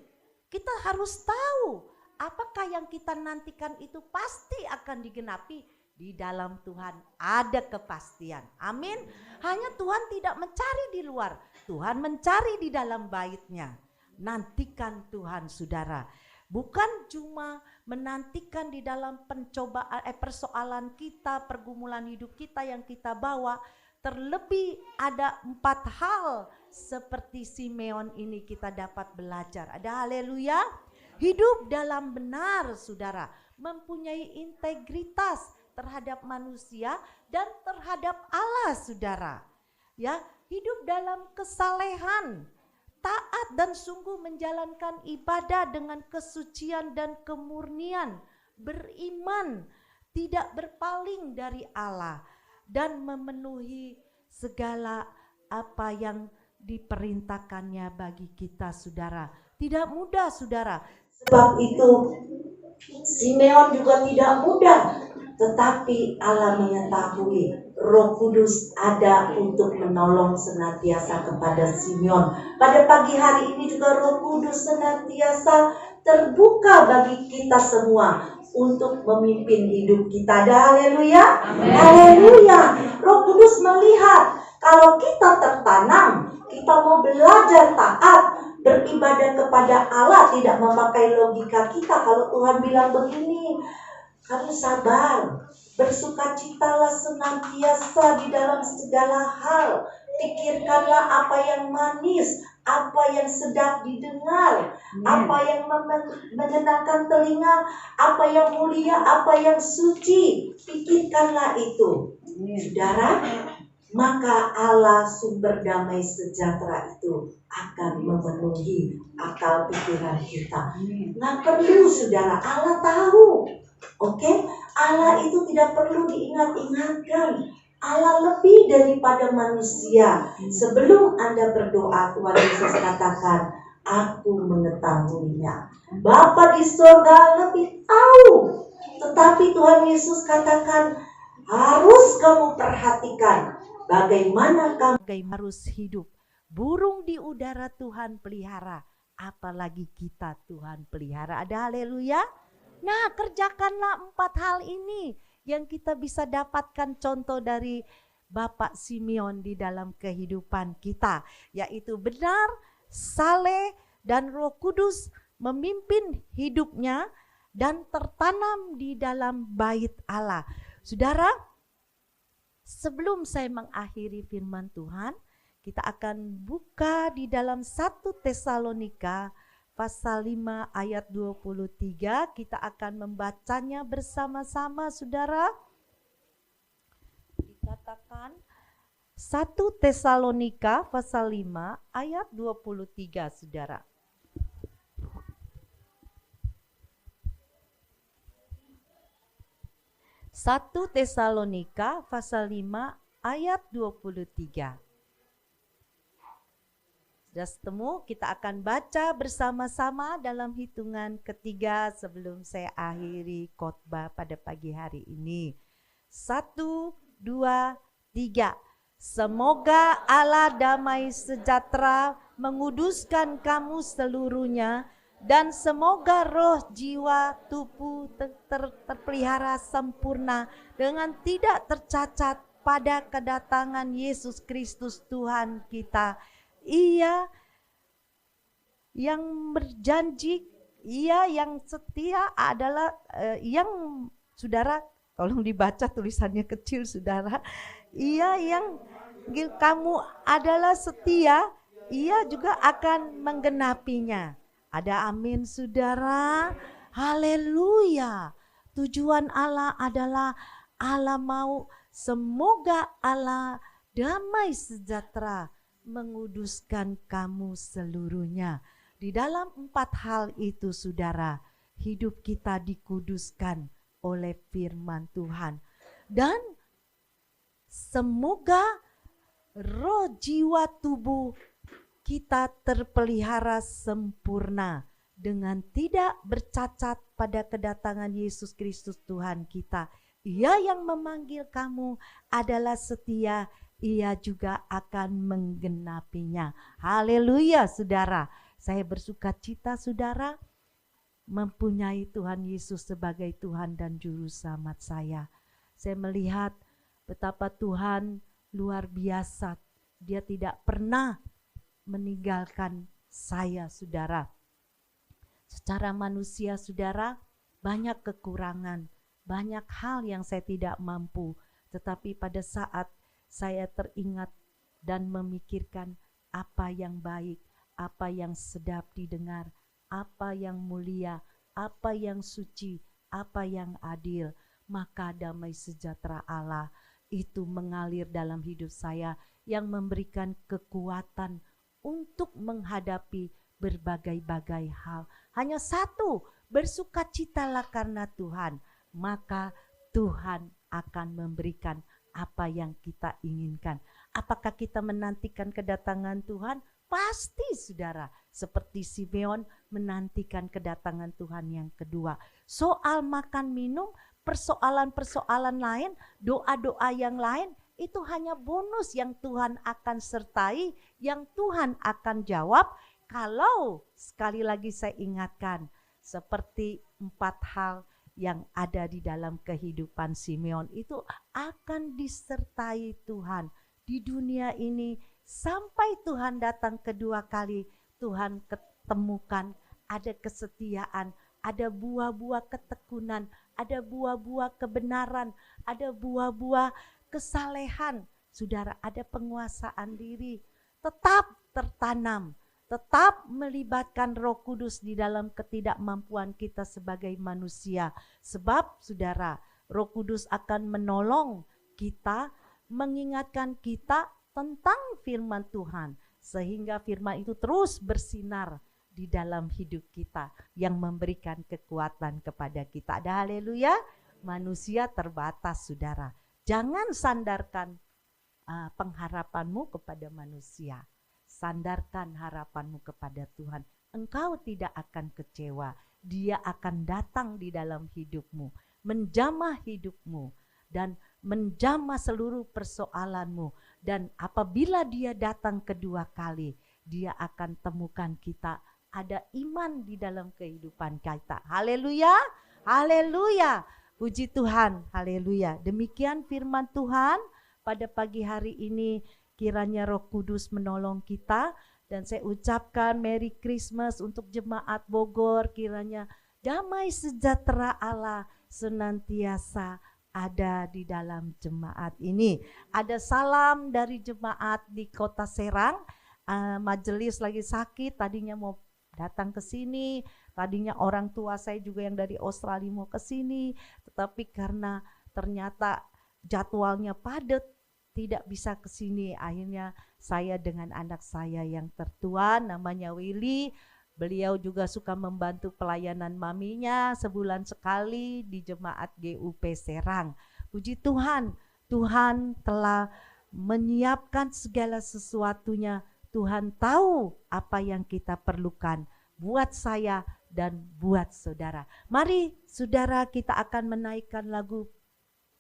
Kita harus tahu apakah yang kita nantikan itu pasti akan digenapi. Di dalam Tuhan ada kepastian. Amin. Hanya Tuhan tidak mencari di luar, Tuhan mencari di dalam bait-Nya. Nantikan Tuhan saudara. Bukan cuma menantikan di dalam pencobaan, persoalan kita, pergumulan hidup kita yang kita bawa. Terlebih ada 4 hal seperti Simeon ini kita dapat belajar. Ada haleluya. Hidup dalam benar saudara, mempunyai integritas terhadap manusia dan terhadap Allah saudara. Ya, hidup dalam kesalehan, taat dan sungguh menjalankan ibadah dengan kesucian dan kemurnian, beriman, tidak berpaling dari Allah dan memenuhi segala apa yang diperintahkannya bagi kita saudara. Tidak mudah saudara. Sebab itu Simeon juga tidak mudah, tetapi Allah mengetahui Roh Kudus ada untuk menolong senantiasa kepada Simeon. Pada pagi hari ini juga Roh Kudus senantiasa terbuka bagi kita semua untuk memimpin hidup kita. Haleluya. Haleluya. Roh Kudus melihat kalau kita tertanam, kita mau belajar taat, beribadah kepada Allah, tidak memakai logika kita. Kalau Tuhan bilang begini, kamu sabar, bersukacitalah senantiasa di dalam segala hal. Pikirkanlah apa yang manis, apa yang sedap didengar, apa yang menyenangkan telinga, apa yang mulia, apa yang suci. Pikirkanlah itu, saudara. Maka Allah sumber damai sejahtera itu akan memenuhi akal pikiran kita. Nggak perlu, saudara, Allah tahu. Oke, Allah itu tidak perlu diingat-ingatkan. Allah lebih daripada manusia. Sebelum Anda berdoa, Tuhan Yesus katakan, aku mengetahuinya. Bapa di surga lebih tahu. Tetapi Tuhan Yesus katakan, harus kamu perhatikan bagaimana kamu harus hidup. Burung di udara Tuhan pelihara, apalagi kita Tuhan pelihara. Ada haleluya. Nah, kerjakanlah 4 hal ini yang kita bisa dapatkan contoh dari Bapak Simeon di dalam kehidupan kita, yaitu benar, saleh, dan Roh Kudus memimpin hidupnya dan tertanam di dalam bait Allah. Saudara, sebelum saya mengakhiri firman Tuhan, kita akan buka di dalam 1 Tesalonika pasal 5 ayat 23. Kita akan membacanya bersama-sama, saudara. Dikatakan 1 Tesalonika pasal 5 ayat 23, saudara. Satu Tesalonika pasal 5 ayat 23. Sudah ketemu, kita akan baca bersama-sama dalam hitungan ketiga sebelum saya akhiri khotbah pada pagi hari ini. 1, 2, 3. Semoga Allah damai sejahtera menguduskan kamu seluruhnya, dan semoga roh, jiwa, tubuh terpelihara sempurna dengan tidak tercacat pada kedatangan Yesus Kristus Tuhan kita. Ia yang berjanji, ia yang setia adalah yang, saudara, tolong dibaca tulisannya kecil, saudara. Ia yang kamu adalah setia, ia juga akan menggenapinya. Ada amin, saudara. Haleluya. Tujuan Allah adalah Allah mau semoga Allah damai sejahtera menguduskan kamu seluruhnya. Di dalam 4 hal itu, saudara, hidup kita dikuduskan oleh firman Tuhan. Dan semoga roh, jiwa, tubuh kita terpelihara sempurna dengan tidak bercacat pada kedatangan Yesus Kristus Tuhan kita. Ia yang memanggil kamu adalah setia, ia juga akan menggenapinya. Haleluya, saudara. Saya bersuka cita, saudara, mempunyai Tuhan Yesus sebagai Tuhan dan Juru Selamat saya. Saya melihat betapa Tuhan luar biasa. Dia tidak pernah meninggalkan saya, saudara. Secara manusia, saudara, banyak kekurangan, banyak hal yang saya tidak mampu. Tetapi pada saat saya teringat dan memikirkan apa yang baik, apa yang sedap didengar, apa yang mulia, apa yang suci, apa yang adil, maka damai sejahtera Allah itu mengalir dalam hidup saya yang memberikan kekuatan untuk menghadapi berbagai-bagai hal. Hanya satu, bersukacitalah karena Tuhan, maka Tuhan akan memberikan apa yang kita inginkan. Apakah kita menantikan kedatangan Tuhan? Pasti, saudara, seperti Simeon menantikan kedatangan Tuhan yang kedua. Soal makan minum, persoalan-persoalan lain, doa-doa yang lain, itu hanya bonus yang Tuhan akan sertai, yang Tuhan akan jawab. Kalau sekali lagi saya ingatkan, seperti 4 hal yang ada di dalam kehidupan Simeon itu akan disertai Tuhan di dunia ini sampai Tuhan datang kedua kali. Tuhan ketemukan ada kesetiaan, ada buah-buah ketekunan, ada buah-buah kebenaran, ada buah-buah kesalehan. Saudara, ada penguasaan diri tetap tertanam tetap melibatkan Roh Kudus di dalam ketidakmampuan kita sebagai manusia. Sebab saudara, Roh Kudus akan menolong kita, mengingatkan kita tentang firman Tuhan, sehingga firman itu terus bersinar di dalam hidup kita yang memberikan kekuatan kepada kita. Ada haleluya. Manusia terbatas saudara. Jangan sandarkan pengharapanmu kepada manusia. Sandarkan harapanmu kepada Tuhan. Engkau tidak akan kecewa. Dia akan datang di dalam hidupmu, menjamah hidupmu dan menjamah seluruh persoalanmu. Dan apabila dia datang kedua kali, dia akan temukan kita ada iman di dalam kehidupan kita. Haleluya, haleluya, puji Tuhan, haleluya. Demikian firman Tuhan pada pagi hari ini. Kiranya Roh Kudus menolong kita. Dan saya ucapkan Merry Christmas untuk jemaat Bogor. Kiranya damai sejahtera Allah senantiasa ada di dalam jemaat ini. Ada salam dari jemaat di Kota Serang. Majelis lagi sakit, tadinya mau datang ke sini. Tadinya orang tua saya juga yang dari Australia mau ke sini, tetapi karena ternyata jadwalnya padat, tidak bisa ke sini. Akhirnya saya dengan anak saya yang tertua namanya Willy, beliau juga suka membantu pelayanan maminya sebulan sekali di jemaat GUP Serang. Puji Tuhan, Tuhan telah menyiapkan segala sesuatunya. Tuhan tahu apa yang kita perlukan buat saya dan buat saudara. Mari saudara, kita akan menaikkan lagu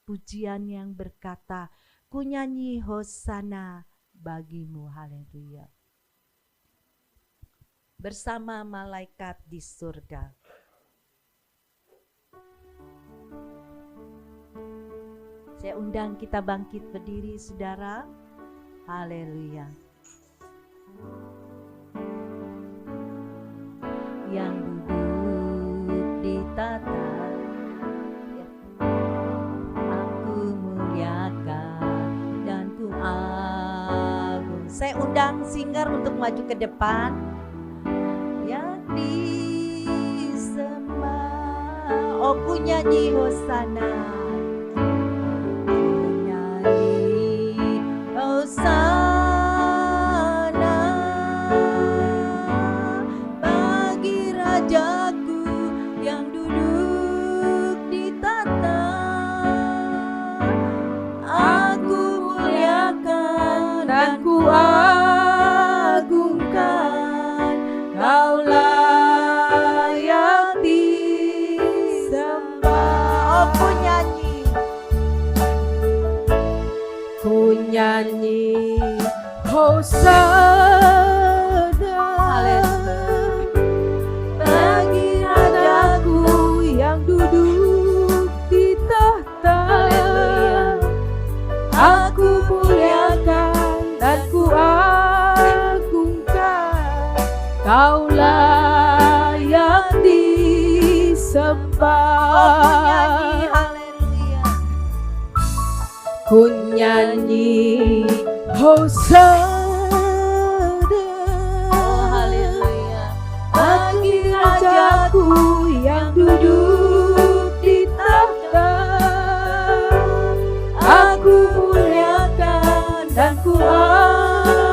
pujian yang berkata, ku nyanyi hosana bagimu, haleluya. Bersama malaikat di surga. Saya undang kita bangkit berdiri saudara. Haleluya. Yang duduk di tata, aku muliakan dan ku agung. Saya undang singer untuk maju ke depan. Yang disembah, oh ku nyanyi hosana, ku nyanyi hosana. Rajaku yang duduk di tata, aku muliakan dan ku agungkan, kau layak disembah. Oh ku nyanyi hosana. Yang duduk di tahta, aku muliakan dan ku agungkan, kau layak disembah. Ku nyanyi hosana, bagi Rajaku yang duduk di tahta, aku muliakan dan ku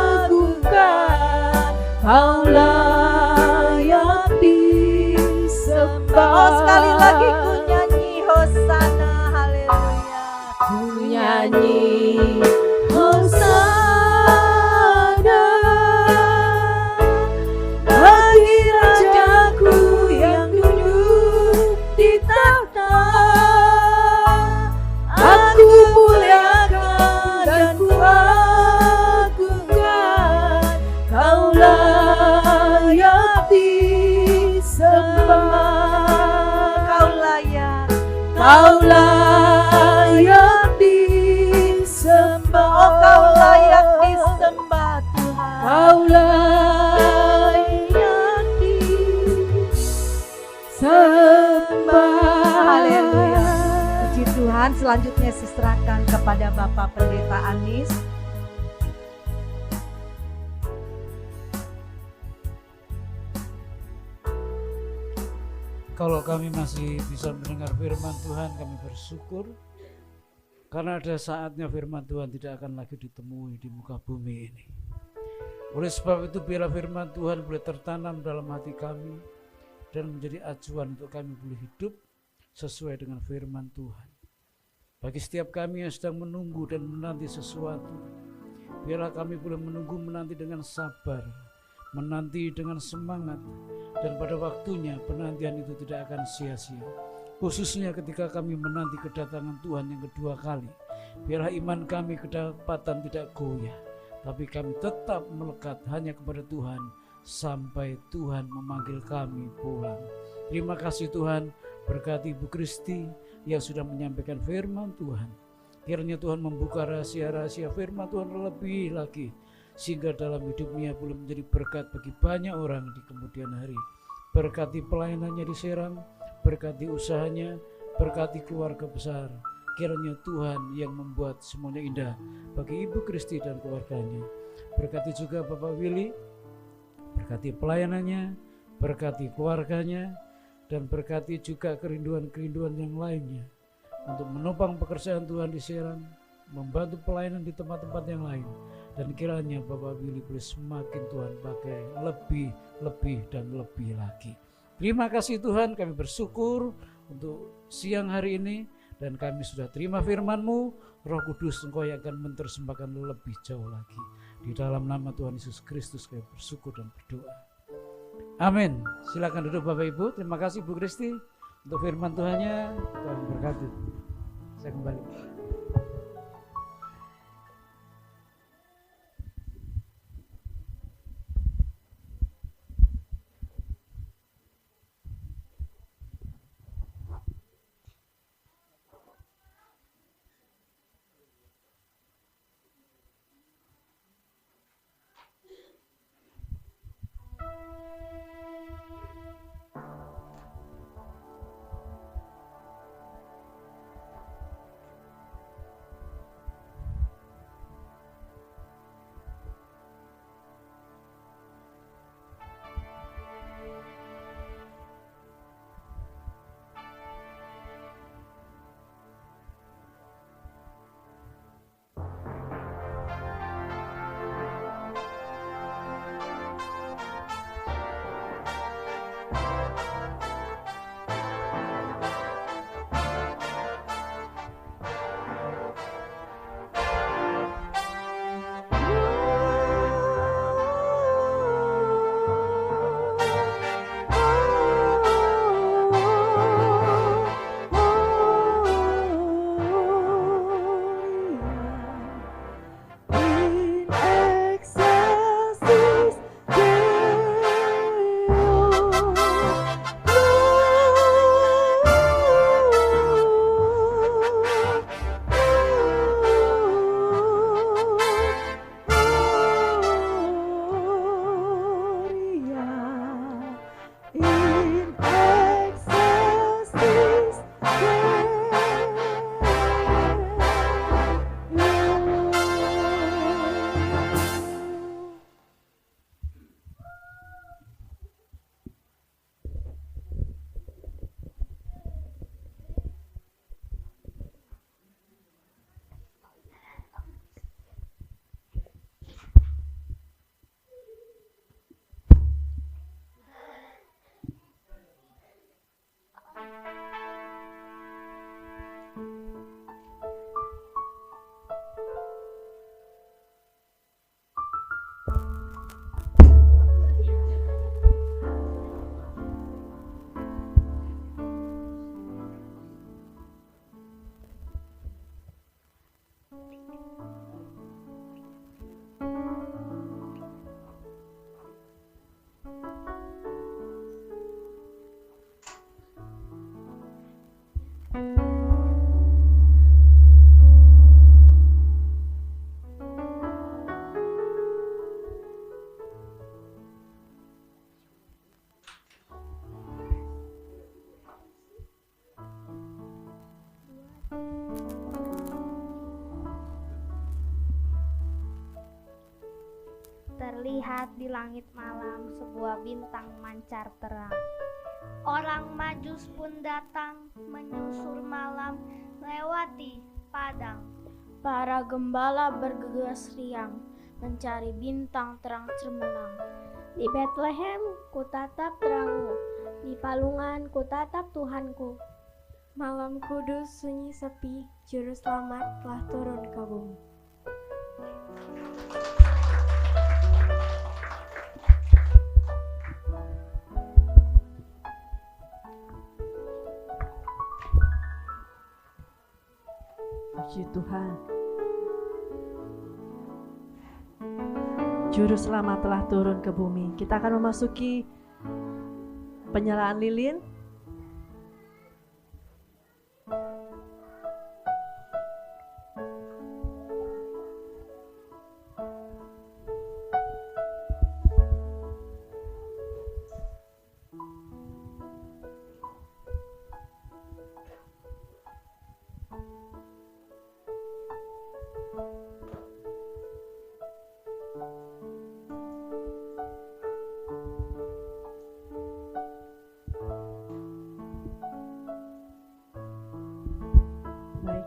agungkan, kau layak disembah. Oh sekali lagi ku nyanyi hosana, haleluya. Ku nyanyi hosana bagi Rajaku yang duduk di tahta, aku muliakan dan ku agungkan, kau layak disembah. Kau layak disembah. Oh kau layak disembah Tuhan, kau layak disembah. Haleluya. Puji Tuhan. Selanjutnya diserahkan kepada Bapak Pendeta Anis. Kalau kami masih bisa mendengar firman Tuhan, kami bersyukur. Karena ada saatnya firman Tuhan tidak akan lagi ditemui di muka bumi ini. Oleh sebab itu biarlah firman Tuhan boleh tertanam dalam hati kami dan menjadi acuan untuk kami boleh hidup sesuai dengan firman Tuhan. Bagi setiap kami yang sedang menunggu dan menanti sesuatu, biarlah kami boleh menunggu menanti dengan sabar, menanti dengan semangat, dan pada waktunya penantian itu tidak akan sia-sia. Khususnya ketika kami menanti kedatangan Tuhan yang kedua kali, biarlah iman kami kedapatan tidak goyah, tapi kami tetap melekat hanya kepada Tuhan sampai Tuhan memanggil kami pulang. Terima kasih Tuhan, berkati Ibu Kristi yang sudah menyampaikan firman Tuhan. Kiranya Tuhan membuka rahasia-rahasia firman Tuhan lebih lagi, sehingga dalam hidupnya boleh menjadi berkat bagi banyak orang di kemudian hari. Berkati pelayanannya di Serang, berkati usahanya, berkati keluarga besar. Kiranya Tuhan yang membuat semuanya indah bagi Ibu Kristi dan keluarganya. Berkati juga Bapak Willy, berkati pelayanannya, berkati keluarganya, dan berkati juga kerinduan-kerinduan yang lainnya untuk menopang pekerjaan Tuhan di Serang, membantu pelayanan di tempat-tempat yang lain. Dan kiranya Bapak Willy boleh semakin Tuhan pakai lebih dan lebih lagi. Terima kasih Tuhan, kami bersyukur untuk siang hari ini, dan kami sudah terima firman-Mu. Roh Kudus, Engkau yang akan mentersembahkan lebih jauh lagi. Di dalam nama Tuhan Yesus Kristus kami bersyukur dan berdoa. Amin. Silakan duduk Bapak Ibu. Terima kasih Bu Kristi untuk firman Tuhannya. Tuhan berkati. Saya kembali. Terlihat di langit malam sebuah bintang mancar terang. Orang Majus pun datang menyusur malam melewati padang. Para gembala bergegas riang mencari bintang terang cemerlang. Di Bethlehem ku tatap terangmu, di palungan ku tatap Tuhanku. Malam kudus sunyi sepi, juru selamat telah turun ke bumi. Puji Tuhan. Juru selamat telah turun ke bumi. Kita akan memasuki penyalaan lilin. Baik.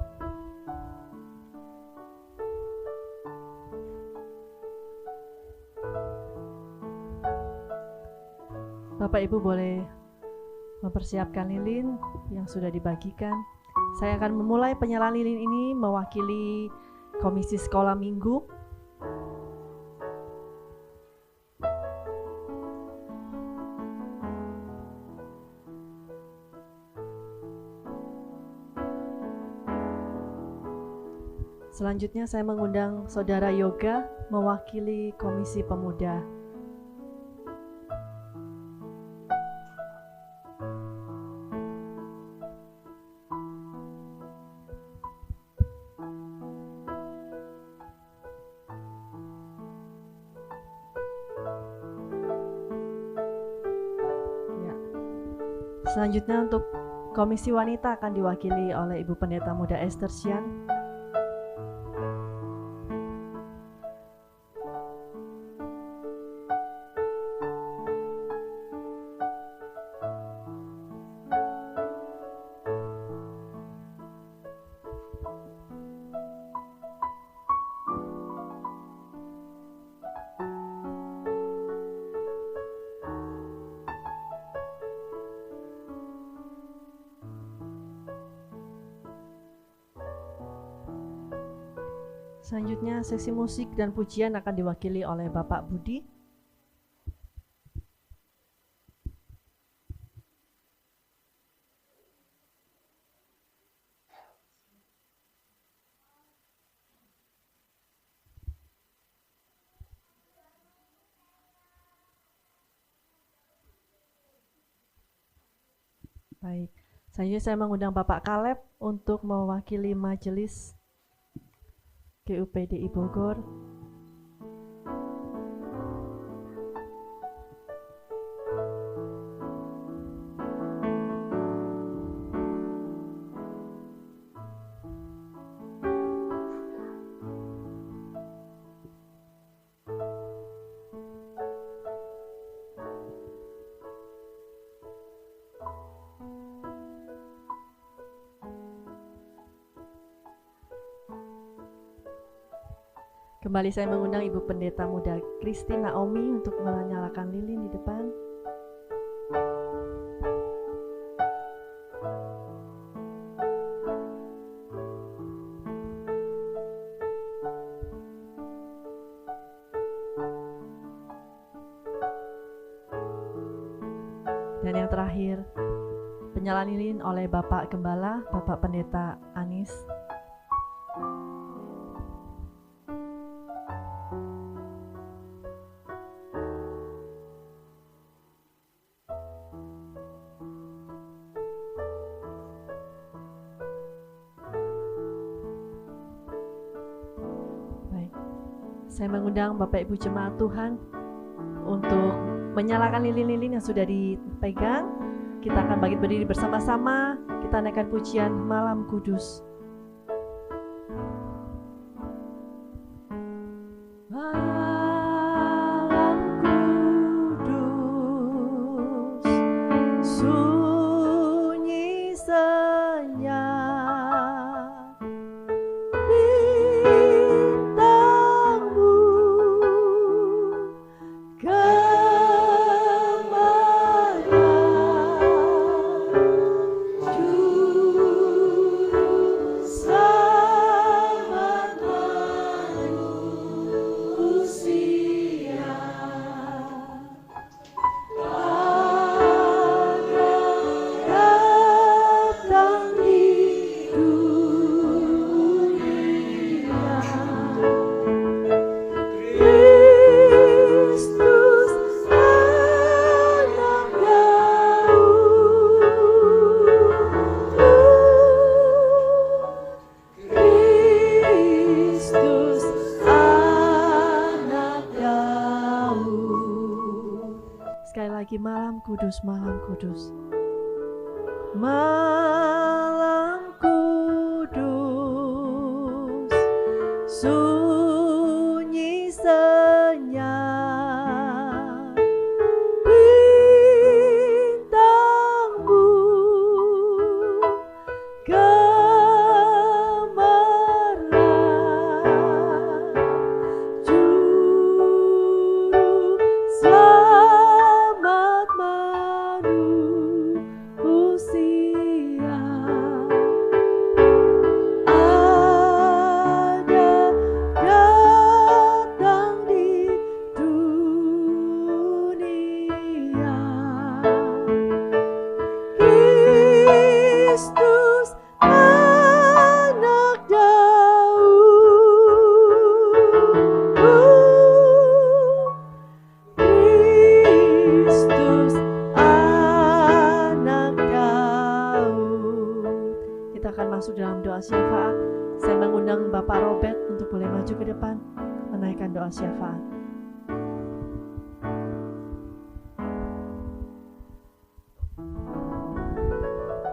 Bapak Ibu boleh mempersiapkan lilin yang sudah dibagikan. Saya akan memulai penyalaan lilin ini mewakili Komisi Sekolah Minggu. Selanjutnya saya mengundang Saudara Yoga mewakili Komisi Pemuda. Ya. Selanjutnya untuk Komisi Wanita akan diwakili oleh Ibu Pendeta Muda Esther Sian. Selanjutnya sesi musik dan pujian akan diwakili oleh Bapak Budi. Baik, selanjutnya saya mengundang Bapak Kaleb untuk mewakili majelis GUPDI Bogor. Kembali saya mengundang Ibu Pendeta Muda Kristi Naomi untuk menyalakan lilin di depan. Dan yang terakhir, penyalaan lilin oleh Bapak Gembala, Bapak Pendeta Anis. Saya mengundang Bapak Ibu Jemaat Tuhan untuk menyalakan lilin-lilin yang sudah dipegang. Kita akan bangkit berdiri bersama-sama. Kita naikkan pujian Malam Kudus. Malam kudus, lagi, malam kudus, malam kudus. Malam kudus, sunyi senyap, bintangmu gemerlap, juru selamat manusia. Ada datang di dunia, Kristus anak Daud, Kristus anak Daud. Kita akan masuk dalam doa syafaat. Saya mengundang Bapak Robert untuk boleh maju ke depan menaikkan doa syafaat.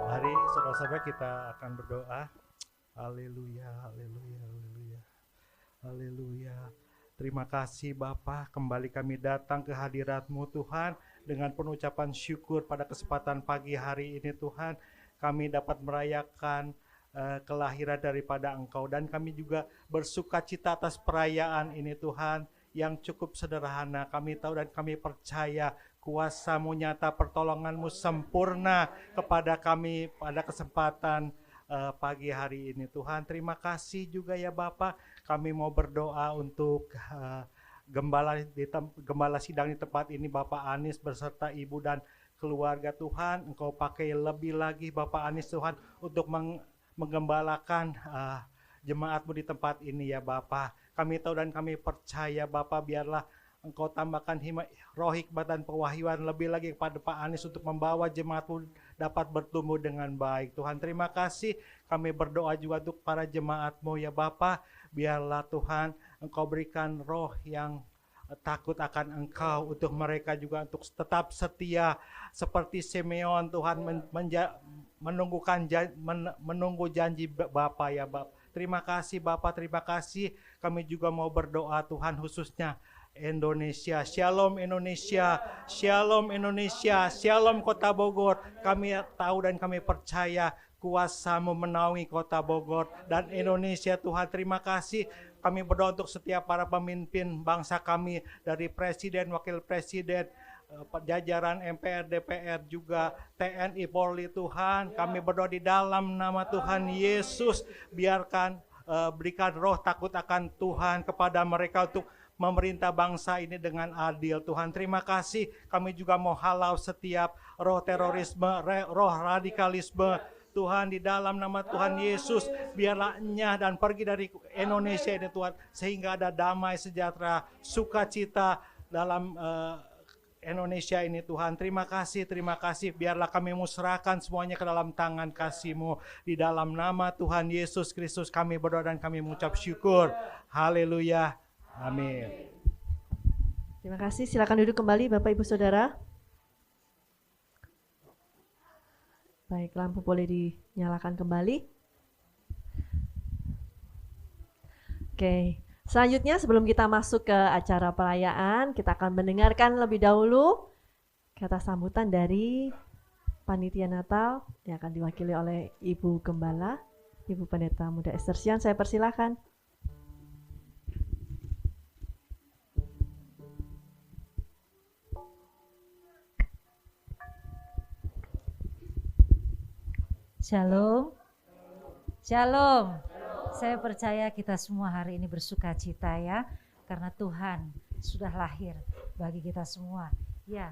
Mari saudara-saudara kita akan berdoa. Haleluya, haleluya, haleluya, haleluya. Terima kasih Bapa, kembali kami datang ke hadirat-Mu Tuhan dengan penuh ucapan syukur pada kesempatan pagi hari ini Tuhan. Kami dapat merayakan kelahiran daripada Engkau dan kami juga bersuka cita atas perayaan ini Tuhan yang cukup sederhana. Kami tahu dan kami percaya kuasa-Mu nyata, pertolongan-Mu sempurna kepada kami pada kesempatan pagi hari ini Tuhan. Terima kasih juga ya Bapa. Kami mau berdoa untuk gembala sidang di tempat ini Bapak Anies beserta Ibu dan keluarga Tuhan. Engkau pakai lebih lagi Bapak Anies Tuhan untuk menggembalakan jemaat-Mu di tempat ini ya Bapa. Kami tahu dan kami percaya Bapa, biarlah Engkau tambahkan roh hikmat dan pewahyuan lebih lagi kepada Pak Anies untuk membawa jemaat-Mu dapat bertumbuh dengan baik. Tuhan terima kasih, kami berdoa juga untuk para jemaat-Mu ya Bapa. Biarlah Tuhan Engkau berikan roh yang takut akan Engkau untuk mereka juga untuk tetap setia seperti Simeon Tuhan menunggu janji Bapa ya Bapa. Terima kasih Bapa, terima kasih. Kami juga mau berdoa Tuhan khususnya Indonesia. Shalom Indonesia, Shalom Indonesia, Shalom Kota Bogor. Kami tahu dan kami percaya kuasa-Mu menaungi Kota Bogor dan Indonesia Tuhan. Terima kasih. Kami berdoa untuk setiap para pemimpin bangsa kami, dari Presiden, Wakil Presiden, jajaran MPR, DPR, juga TNI, Polri Tuhan. Kami berdoa di dalam nama Tuhan Yesus, biarkan berikan roh takut akan Tuhan kepada mereka untuk memerintah bangsa ini dengan adil Tuhan. Terima kasih. Kami juga mau halau setiap roh terorisme, roh radikalisme Tuhan, di dalam nama Tuhan Yesus. Biarlah nyah dan pergi dari Indonesia ini Tuhan, sehingga ada damai sejahtera, sukacita dalam Indonesia ini Tuhan. Terima kasih, terima kasih. Biarlah kami musrahkan semuanya ke dalam tangan kasih-Mu. Di dalam nama Tuhan Yesus Kristus kami berdoa dan kami mengucap syukur. Haleluya. Amin. Terima kasih. Silakan duduk kembali Bapak Ibu Saudara. Baik, lampu boleh dinyalakan kembali. Oke, selanjutnya sebelum kita masuk ke acara perayaan, kita akan mendengarkan lebih dahulu kata sambutan dari Panitia Natal yang akan diwakili oleh Ibu Gembala, Ibu Pendeta Muda Esther Sian. Saya persilakan. Shalom. Shalom. Saya percaya kita semua hari ini bersuka cita ya, karena Tuhan sudah lahir bagi kita semua. Ya,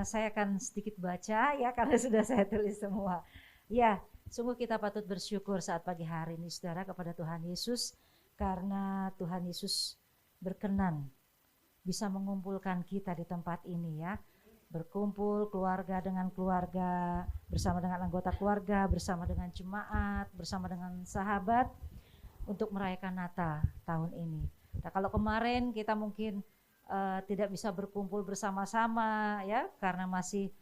saya akan sedikit baca ya, karena sudah saya tulis semua. Ya, sungguh kita patut bersyukur saat pagi hari ini saudara kepada Tuhan Yesus, karena Tuhan Yesus berkenan bisa mengumpulkan kita di tempat ini ya. Berkumpul keluarga dengan keluarga, bersama dengan anggota keluarga, bersama dengan jemaat, bersama dengan sahabat untuk merayakan Natal tahun ini. Nah, kalau kemarin kita mungkin tidak bisa berkumpul bersama-sama ya karena masih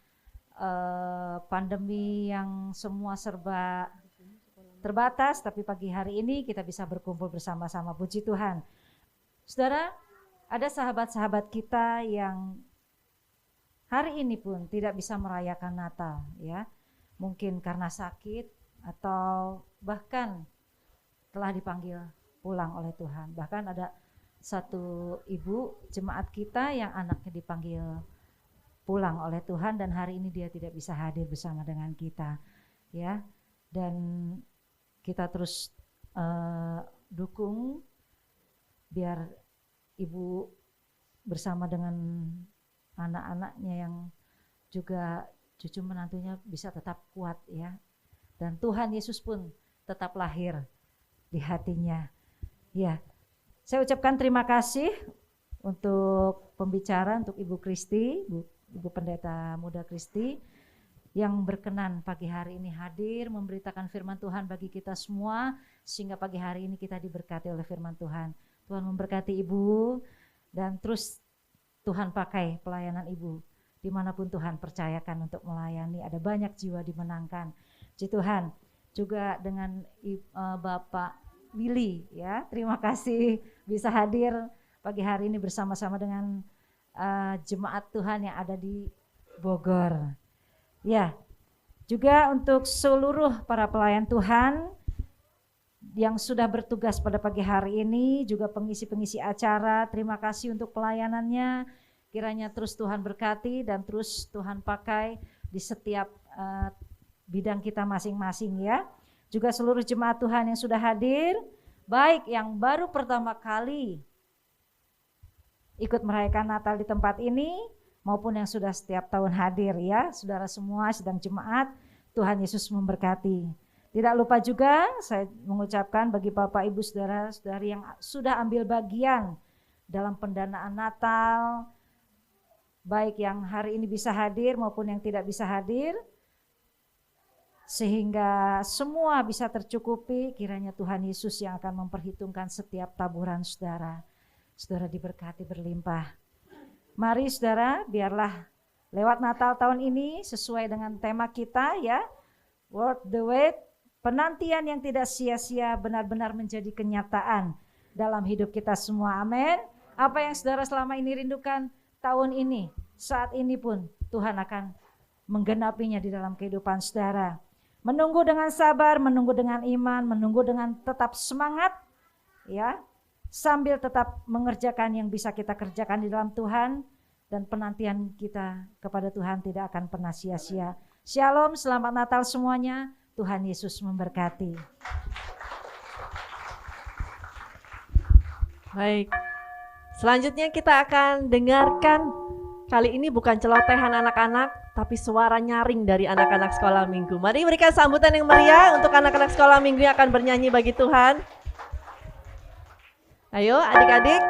pandemi yang semua serba terbatas, tapi pagi hari ini kita bisa berkumpul bersama-sama. Puji Tuhan. Saudara, ada sahabat-sahabat kita yang hari ini pun tidak bisa merayakan Natal ya. Mungkin karena sakit atau bahkan telah dipanggil pulang oleh Tuhan. Bahkan ada satu ibu jemaat kita yang anaknya dipanggil pulang oleh Tuhan dan hari ini dia tidak bisa hadir bersama dengan kita ya. Dan kita terus dukung biar ibu bersama dengan anak-anaknya yang juga cucu menantunya bisa tetap kuat ya. Dan Tuhan Yesus pun tetap lahir di hatinya. Ya, saya ucapkan terima kasih untuk pembicara, untuk Ibu Kristi, Ibu Pendeta Muda Kristi yang berkenan pagi hari ini hadir memberitakan firman Tuhan bagi kita semua sehingga pagi hari ini kita diberkati oleh firman Tuhan. Tuhan memberkati Ibu dan terus Tuhan pakai pelayanan Ibu dimanapun Tuhan percayakan untuk melayani. Ada banyak jiwa dimenangkan. Puji Tuhan. Juga dengan Bapak Willy ya, terima kasih bisa hadir pagi hari ini bersama-sama dengan jemaat Tuhan yang ada di Bogor. Ya, juga untuk seluruh para pelayan Tuhan yang sudah bertugas pada pagi hari ini, juga pengisi-pengisi acara, terima kasih untuk pelayanannya. Kiranya terus Tuhan berkati dan terus Tuhan pakai di setiap bidang kita masing-masing ya. Juga seluruh jemaat Tuhan yang sudah hadir, baik yang baru pertama kali ikut merayakan Natal di tempat ini, maupun yang sudah setiap tahun hadir ya. Saudara semua sedang jemaat, Tuhan Yesus memberkati. Tidak lupa juga saya mengucapkan bagi Bapak Ibu Saudara-saudari yang sudah ambil bagian dalam pendanaan Natal, baik yang hari ini bisa hadir maupun yang tidak bisa hadir, sehingga semua bisa tercukupi. Kiranya Tuhan Yesus yang akan memperhitungkan setiap taburan saudara. Saudara diberkati berlimpah. Mari saudara, biarlah lewat Natal tahun ini sesuai dengan tema kita ya, Worth the Wait, penantian yang tidak sia-sia benar-benar menjadi kenyataan dalam hidup kita semua. Amin. Apa yang saudara selama ini rindukan tahun ini, saat ini pun Tuhan akan menggenapinya di dalam kehidupan saudara. Menunggu dengan sabar, menunggu dengan iman, menunggu dengan tetap semangat ya, sambil tetap mengerjakan yang bisa kita kerjakan di dalam Tuhan, dan penantian kita kepada Tuhan tidak akan pernah sia-sia. Shalom, selamat Natal semuanya. Tuhan Yesus memberkati. Baik, selanjutnya kita akan dengarkan, kali ini bukan celotehan anak-anak, tapi suara nyaring dari anak-anak sekolah minggu. Mari berikan sambutan yang meriah untuk anak-anak sekolah minggu yang akan bernyanyi bagi Tuhan. Ayo adik-adik.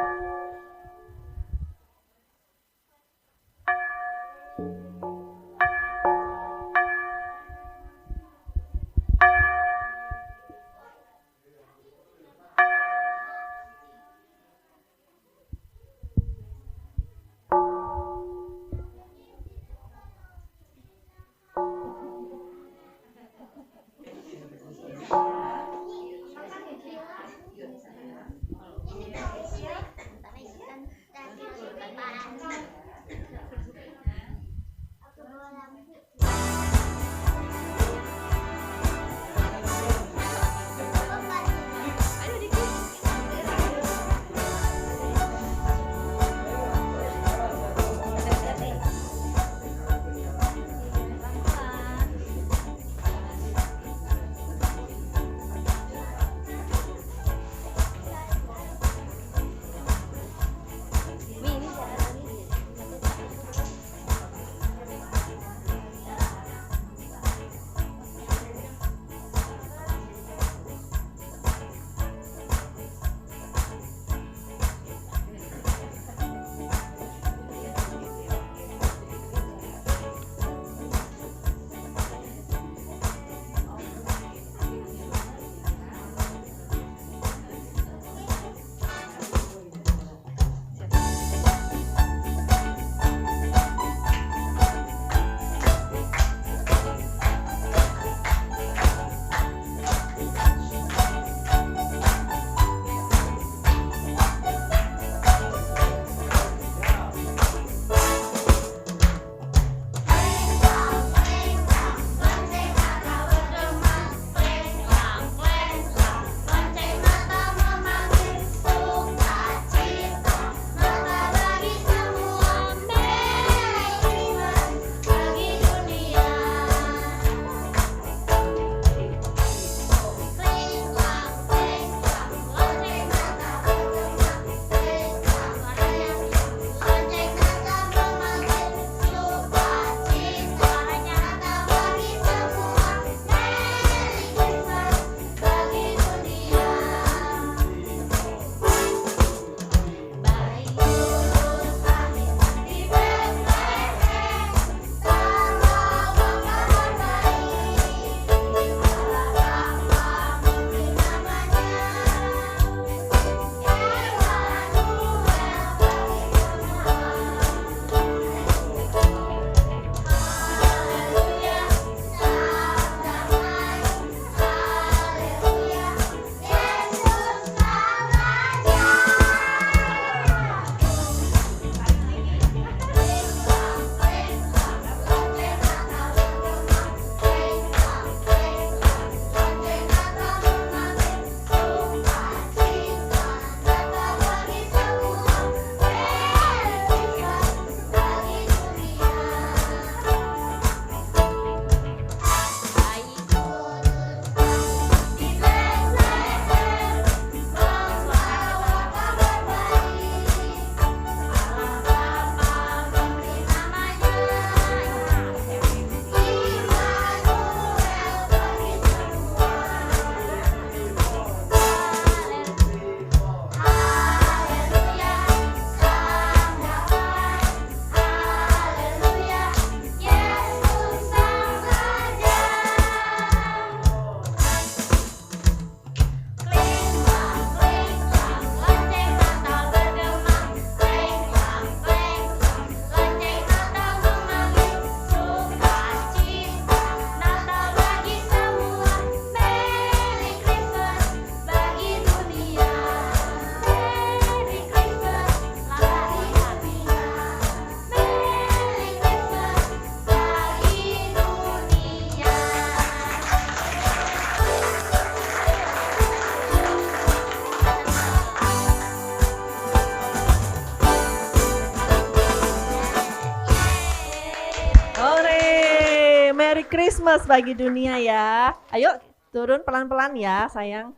Christmas bagi dunia ya. Ayo turun pelan-pelan ya sayang.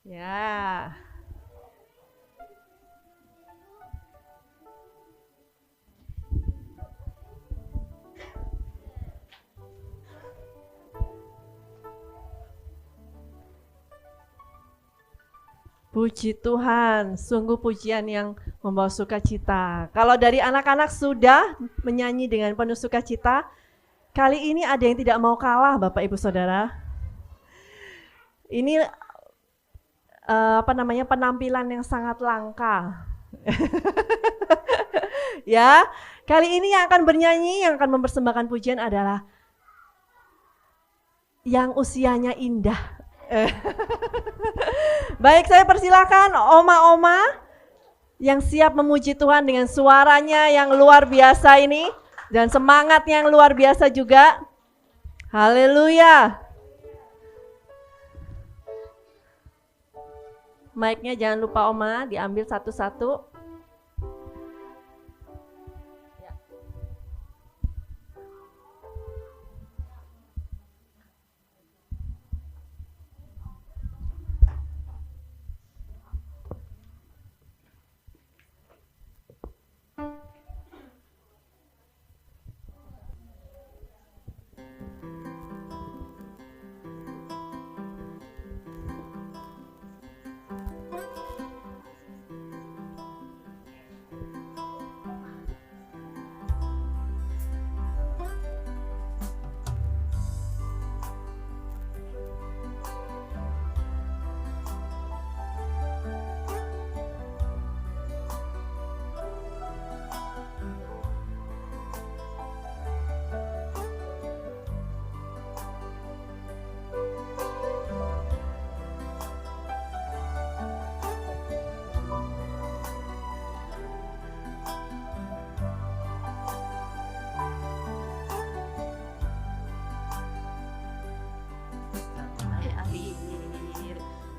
Ya. Puji Tuhan, sungguh pujian yang membawa sukacita. Kalau dari anak-anak sudah menyanyi dengan penuh sukacita, kali ini ada yang tidak mau kalah Bapak Ibu Saudara. Ini penampilan yang sangat langka. Ya, kali ini yang akan bernyanyi, yang akan mempersembahkan pujian adalah yang usianya indah. Baik, saya persilakan oma-oma yang siap memuji Tuhan dengan suaranya yang luar biasa ini dan semangatnya yang luar biasa juga. Haleluya. Mic-nya jangan lupa oma, diambil satu-satu.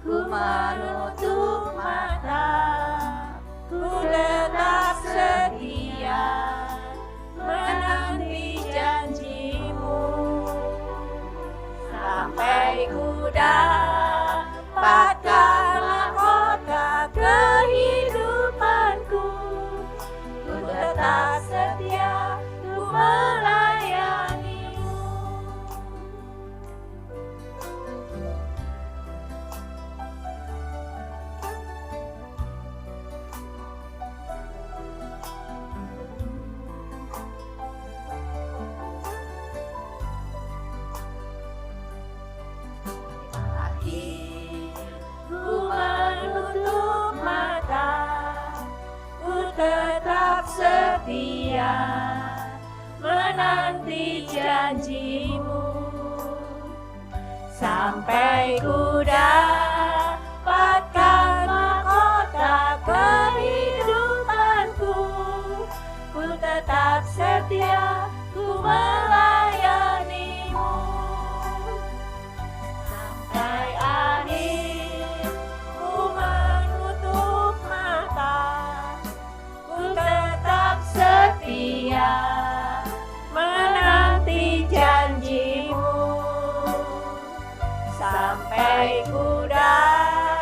Ku menutup mata, ku tetap setia menanti janjimu sampai ku dapatkan mahkota kehidupanku. Ku tetap setia, ku melayanimu. Ku menutup mata, ku tetap setia menanti janjimu sampai ku dapatkan mahkota kehidupanku. Ku tetap setia, ku melayanimu sampai akhir. Ku menutup mata, ku tetap setia menanti janjimu sampai ku dapatkan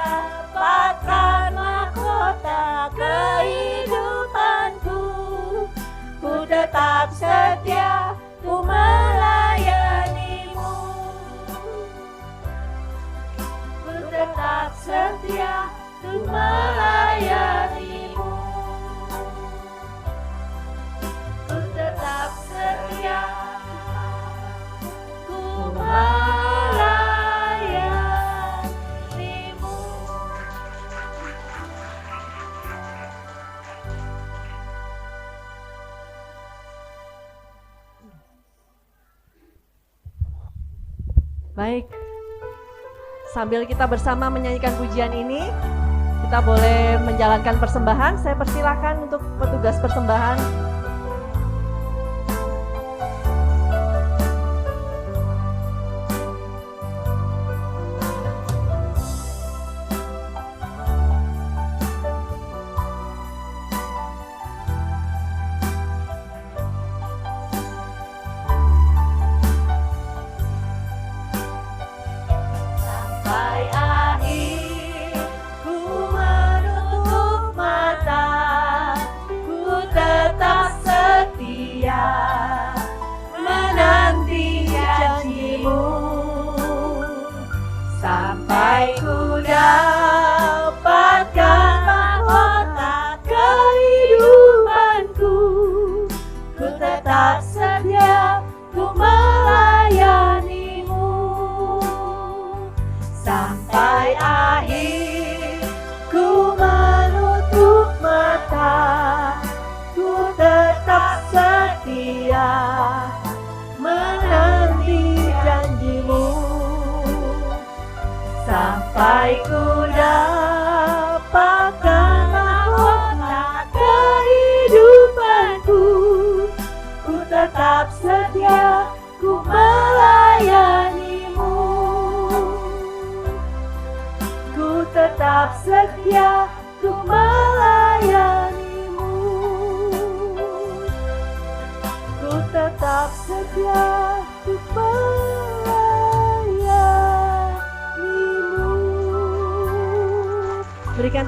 mahkota kehidupanku. Ku tetap setia, ku melayanimu. Ku tetap setia, ku melayanimu. Ku tetap setia, ku melayanimu. Baik, sambil kita bersama menyanyikan pujian ini, kita boleh menjalankan persembahan. Saya persilakan untuk petugas persembahan.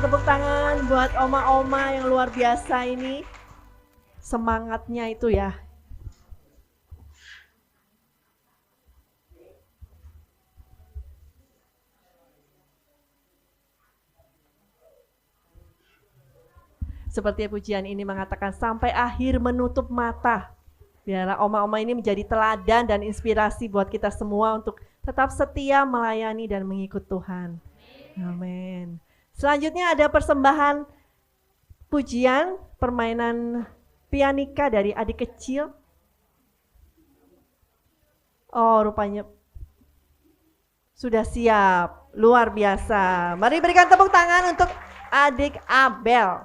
tepuk tangan buat oma-oma yang luar biasa ini. Semangatnya itu ya. Seperti pujian ini mengatakan sampai akhir menutup mata. Biarlah oma-oma ini menjadi teladan dan inspirasi buat kita semua untuk tetap setia melayani dan mengikut Tuhan. Amin. Selanjutnya ada persembahan pujian, permainan pianika dari adik kecil. Oh, rupanya sudah siap. Luar biasa. Mari berikan tepuk tangan untuk adik Abel.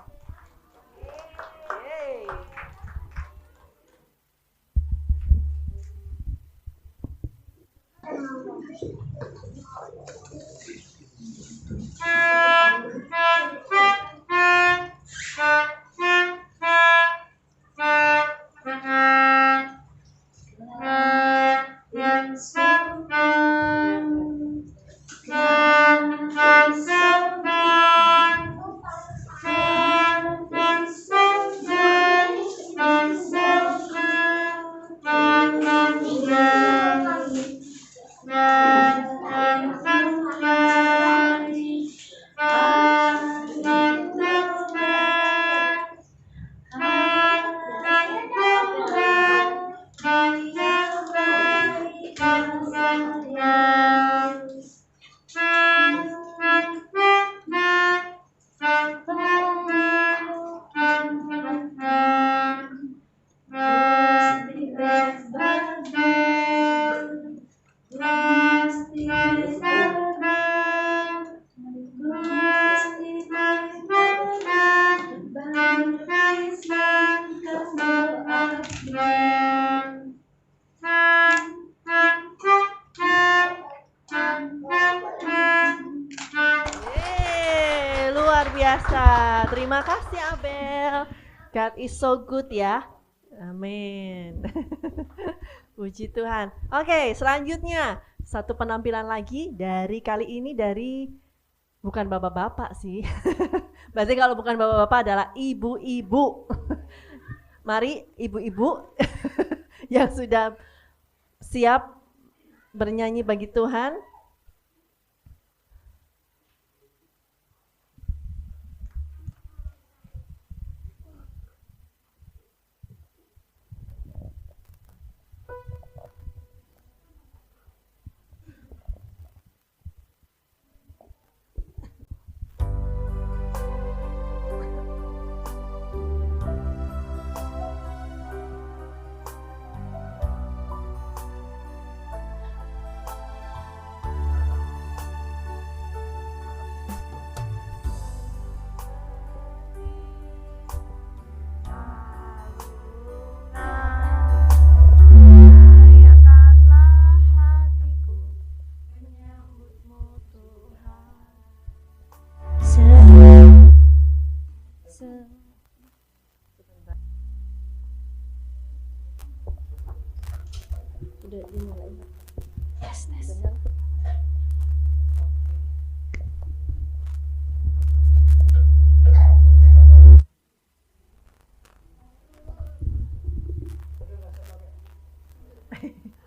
Luar biasa. Terima kasih Abel. God is so good ya. Amin. Puji Tuhan. Oke, selanjutnya satu penampilan lagi dari kali ini dari bukan bapak-bapak sih. Berarti kalau bukan bapak-bapak adalah ibu-ibu. Mari ibu-ibu yang sudah siap bernyanyi bagi Tuhan.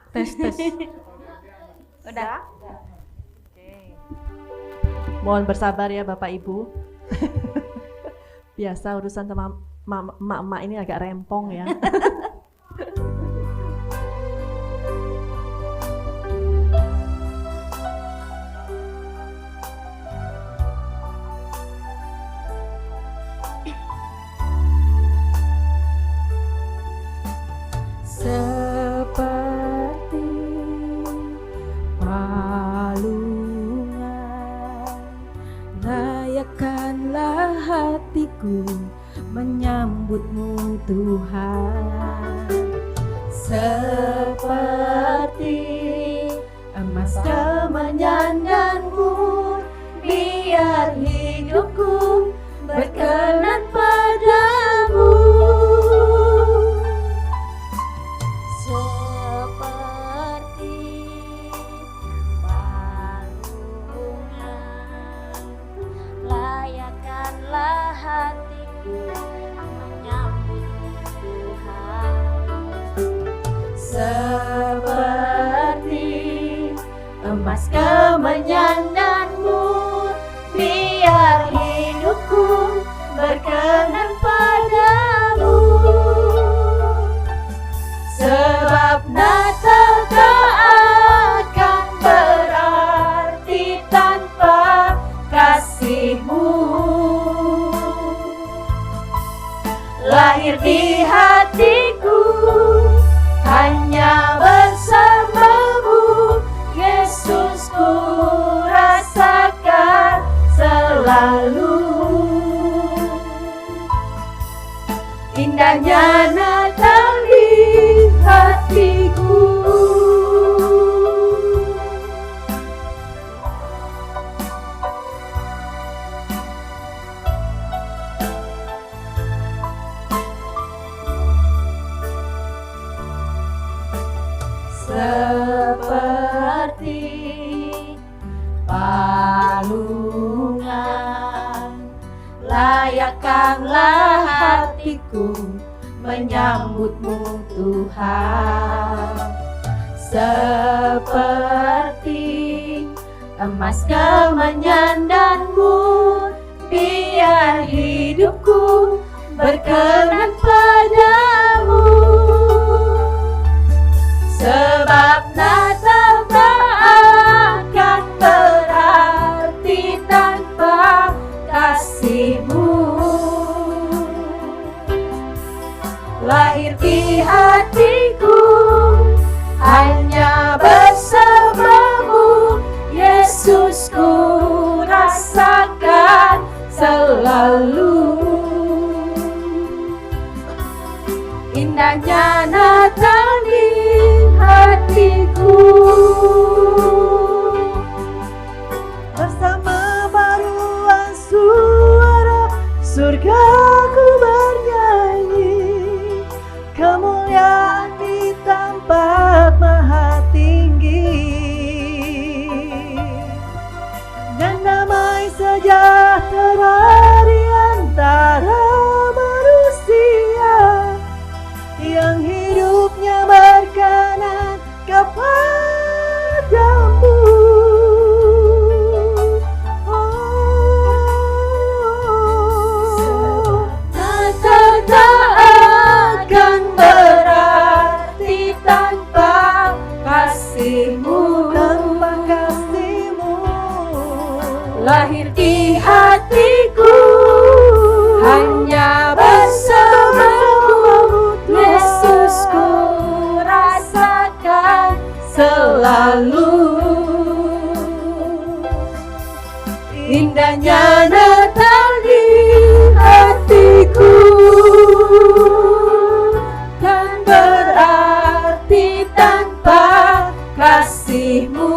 Tes. Udah. Oke. Mohon bersabar ya Bapak Ibu. Biasa urusan sama emak-emak ini agak rempong ya. Seperti palungan, layakkanlah hatiku menyambutmu Tuhan. Seperti emas kemenyan dan mur, biar hidupku berkenan padamu. Seperti palungan, layakkan emas kemenyanganmu, biar hidupku berkenan padamu. Sebab Natal tak akan berarti tanpa kasih-Mu. Lahir di hatiku hanya bersamamu, Yesus, ku rasakan selalu. Indahnya Natal di hatiku. Seperti palungan, layakkanlah hatiku menyambut-Mu Tuhan. Seperti emas kemenyanganmu, biar hidupku berkenan padamu. Sebab Natal tak akan berarti tanpa kasih-Mu. Lahir di hatiku hanya bersamamu, Yesus, ku rasakan selalu. Indahnya Natal di hatiku. Bersama paruan suara surga ku bernyanyi, kemuliaan di tempat maha tinggi, dan damai sejahtera di antara manusia yang hidupnya berkenan kepadamu. Natal tak akan berarti tanpa kasih-Mu. Tanpa kasih-Mu. Lahir di hatiku hanya bersamamu, Yesus, ku rasakan selalu. Indahnya Natal di hatiku, kan berarti tanpa kasih-Mu.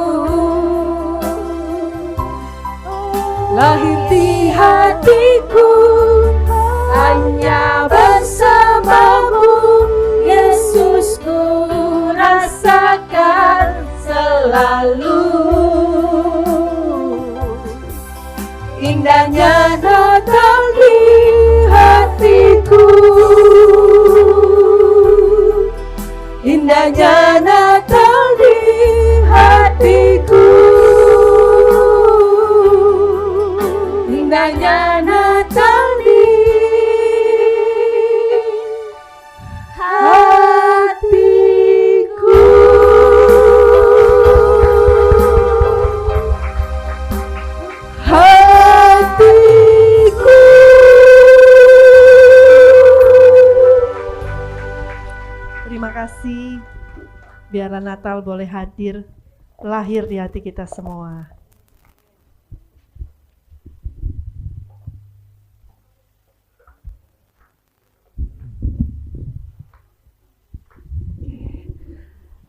Lahir di hatiku hanya bersamamu, Yesus, ku rasakan selalu. Indahnya Natal di hatiku, indahnya Natal di hatiku, indahnya Natal di hatiku. Hatiku. Terima kasih. Biarlah Natal boleh hadir, lahir di hati kita semua.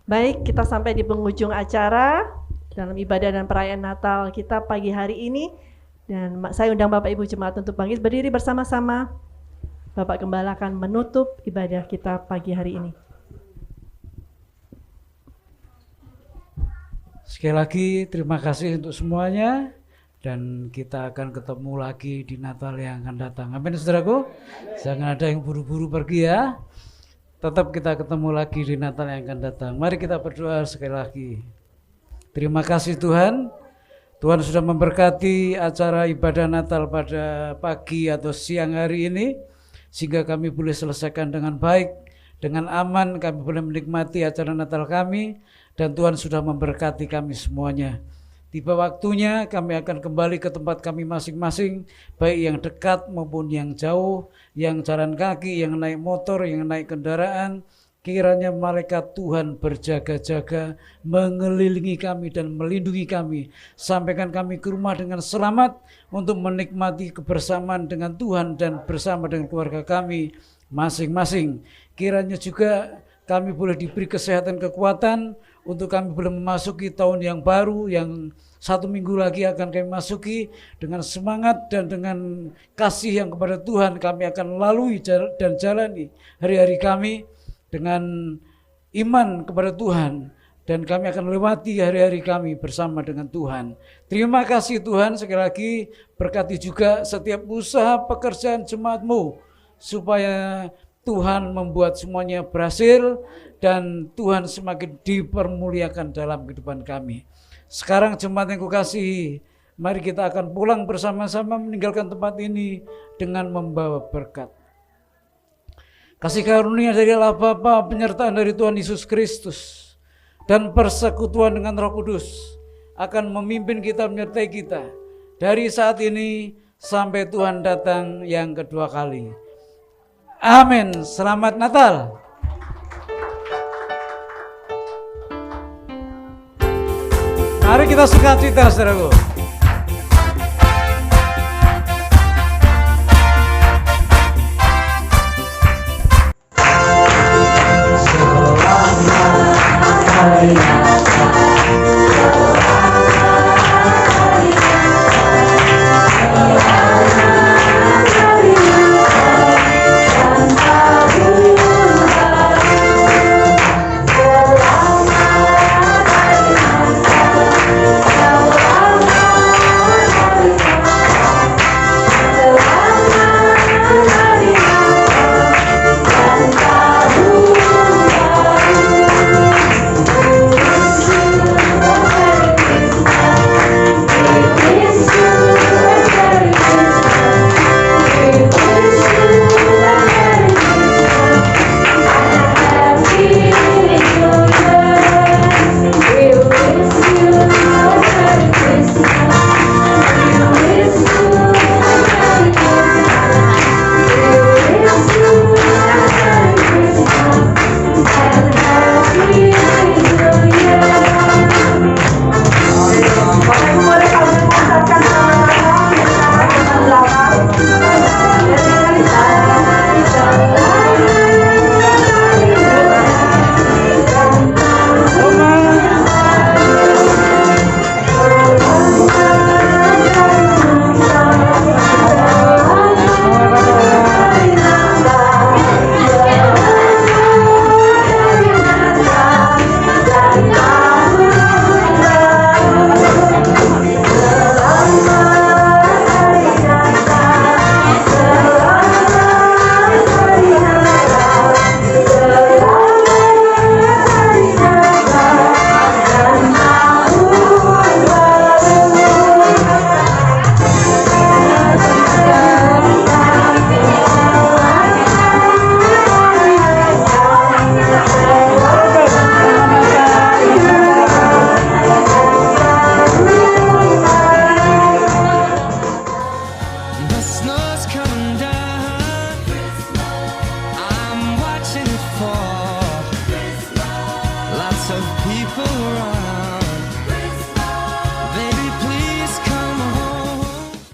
Baik, kita sampai di penghujung acara dalam ibadah dan perayaan Natal kita pagi hari ini. Dan saya undang Bapak Ibu Jemaat untuk bangkit berdiri bersama-sama. Bapak Gembala akan menutup ibadah kita pagi hari ini. Sekali lagi terima kasih untuk semuanya, dan kita akan ketemu lagi di Natal yang akan datang. Amin saudaraku. Jangan ada yang buru-buru pergi ya. Tetap kita ketemu lagi di Natal yang akan datang. Mari kita berdoa sekali lagi. Terima kasih Tuhan. Tuhan sudah memberkati acara ibadah Natal pada pagi atau siang hari ini, sehingga kami boleh selesaikan dengan baik, dengan aman, kami boleh menikmati acara Natal kami, dan Tuhan sudah memberkati kami semuanya. Tiba waktunya kami akan kembali ke tempat kami masing-masing, baik yang dekat maupun yang jauh, yang jalan kaki, yang naik motor, yang naik kendaraan. Kiranya malaikat Tuhan berjaga-jaga mengelilingi kami dan melindungi kami. Sampaikan kami ke rumah dengan selamat untuk menikmati kebersamaan dengan Tuhan dan bersama dengan keluarga kami masing-masing. Kiranya juga kami boleh diberi kesehatan, kekuatan untuk kami boleh memasuki tahun yang baru yang 1 minggu lagi akan kami masuki dengan semangat dan dengan kasih yang kepada Tuhan. Kami akan lalui dan jalani hari-hari kami dengan iman kepada Tuhan, dan kami akan lewati hari-hari kami bersama dengan Tuhan. Terima kasih Tuhan, sekali lagi berkati juga setiap usaha pekerjaan jemaat-Mu, supaya Tuhan membuat semuanya berhasil dan Tuhan semakin dipermuliakan dalam kehidupan kami. Sekarang jemaat yang kukasihi, mari kita akan pulang bersama-sama meninggalkan tempat ini dengan membawa berkat. Kasih karunia dari Allah Bapa, penyertaan dari Tuhan Yesus Kristus, dan persekutuan dengan Roh Kudus akan memimpin kita, menyertai kita dari saat ini sampai Tuhan datang yang kedua kali. Amin. Selamat Natal. Mari kita sukacita, saudaraku.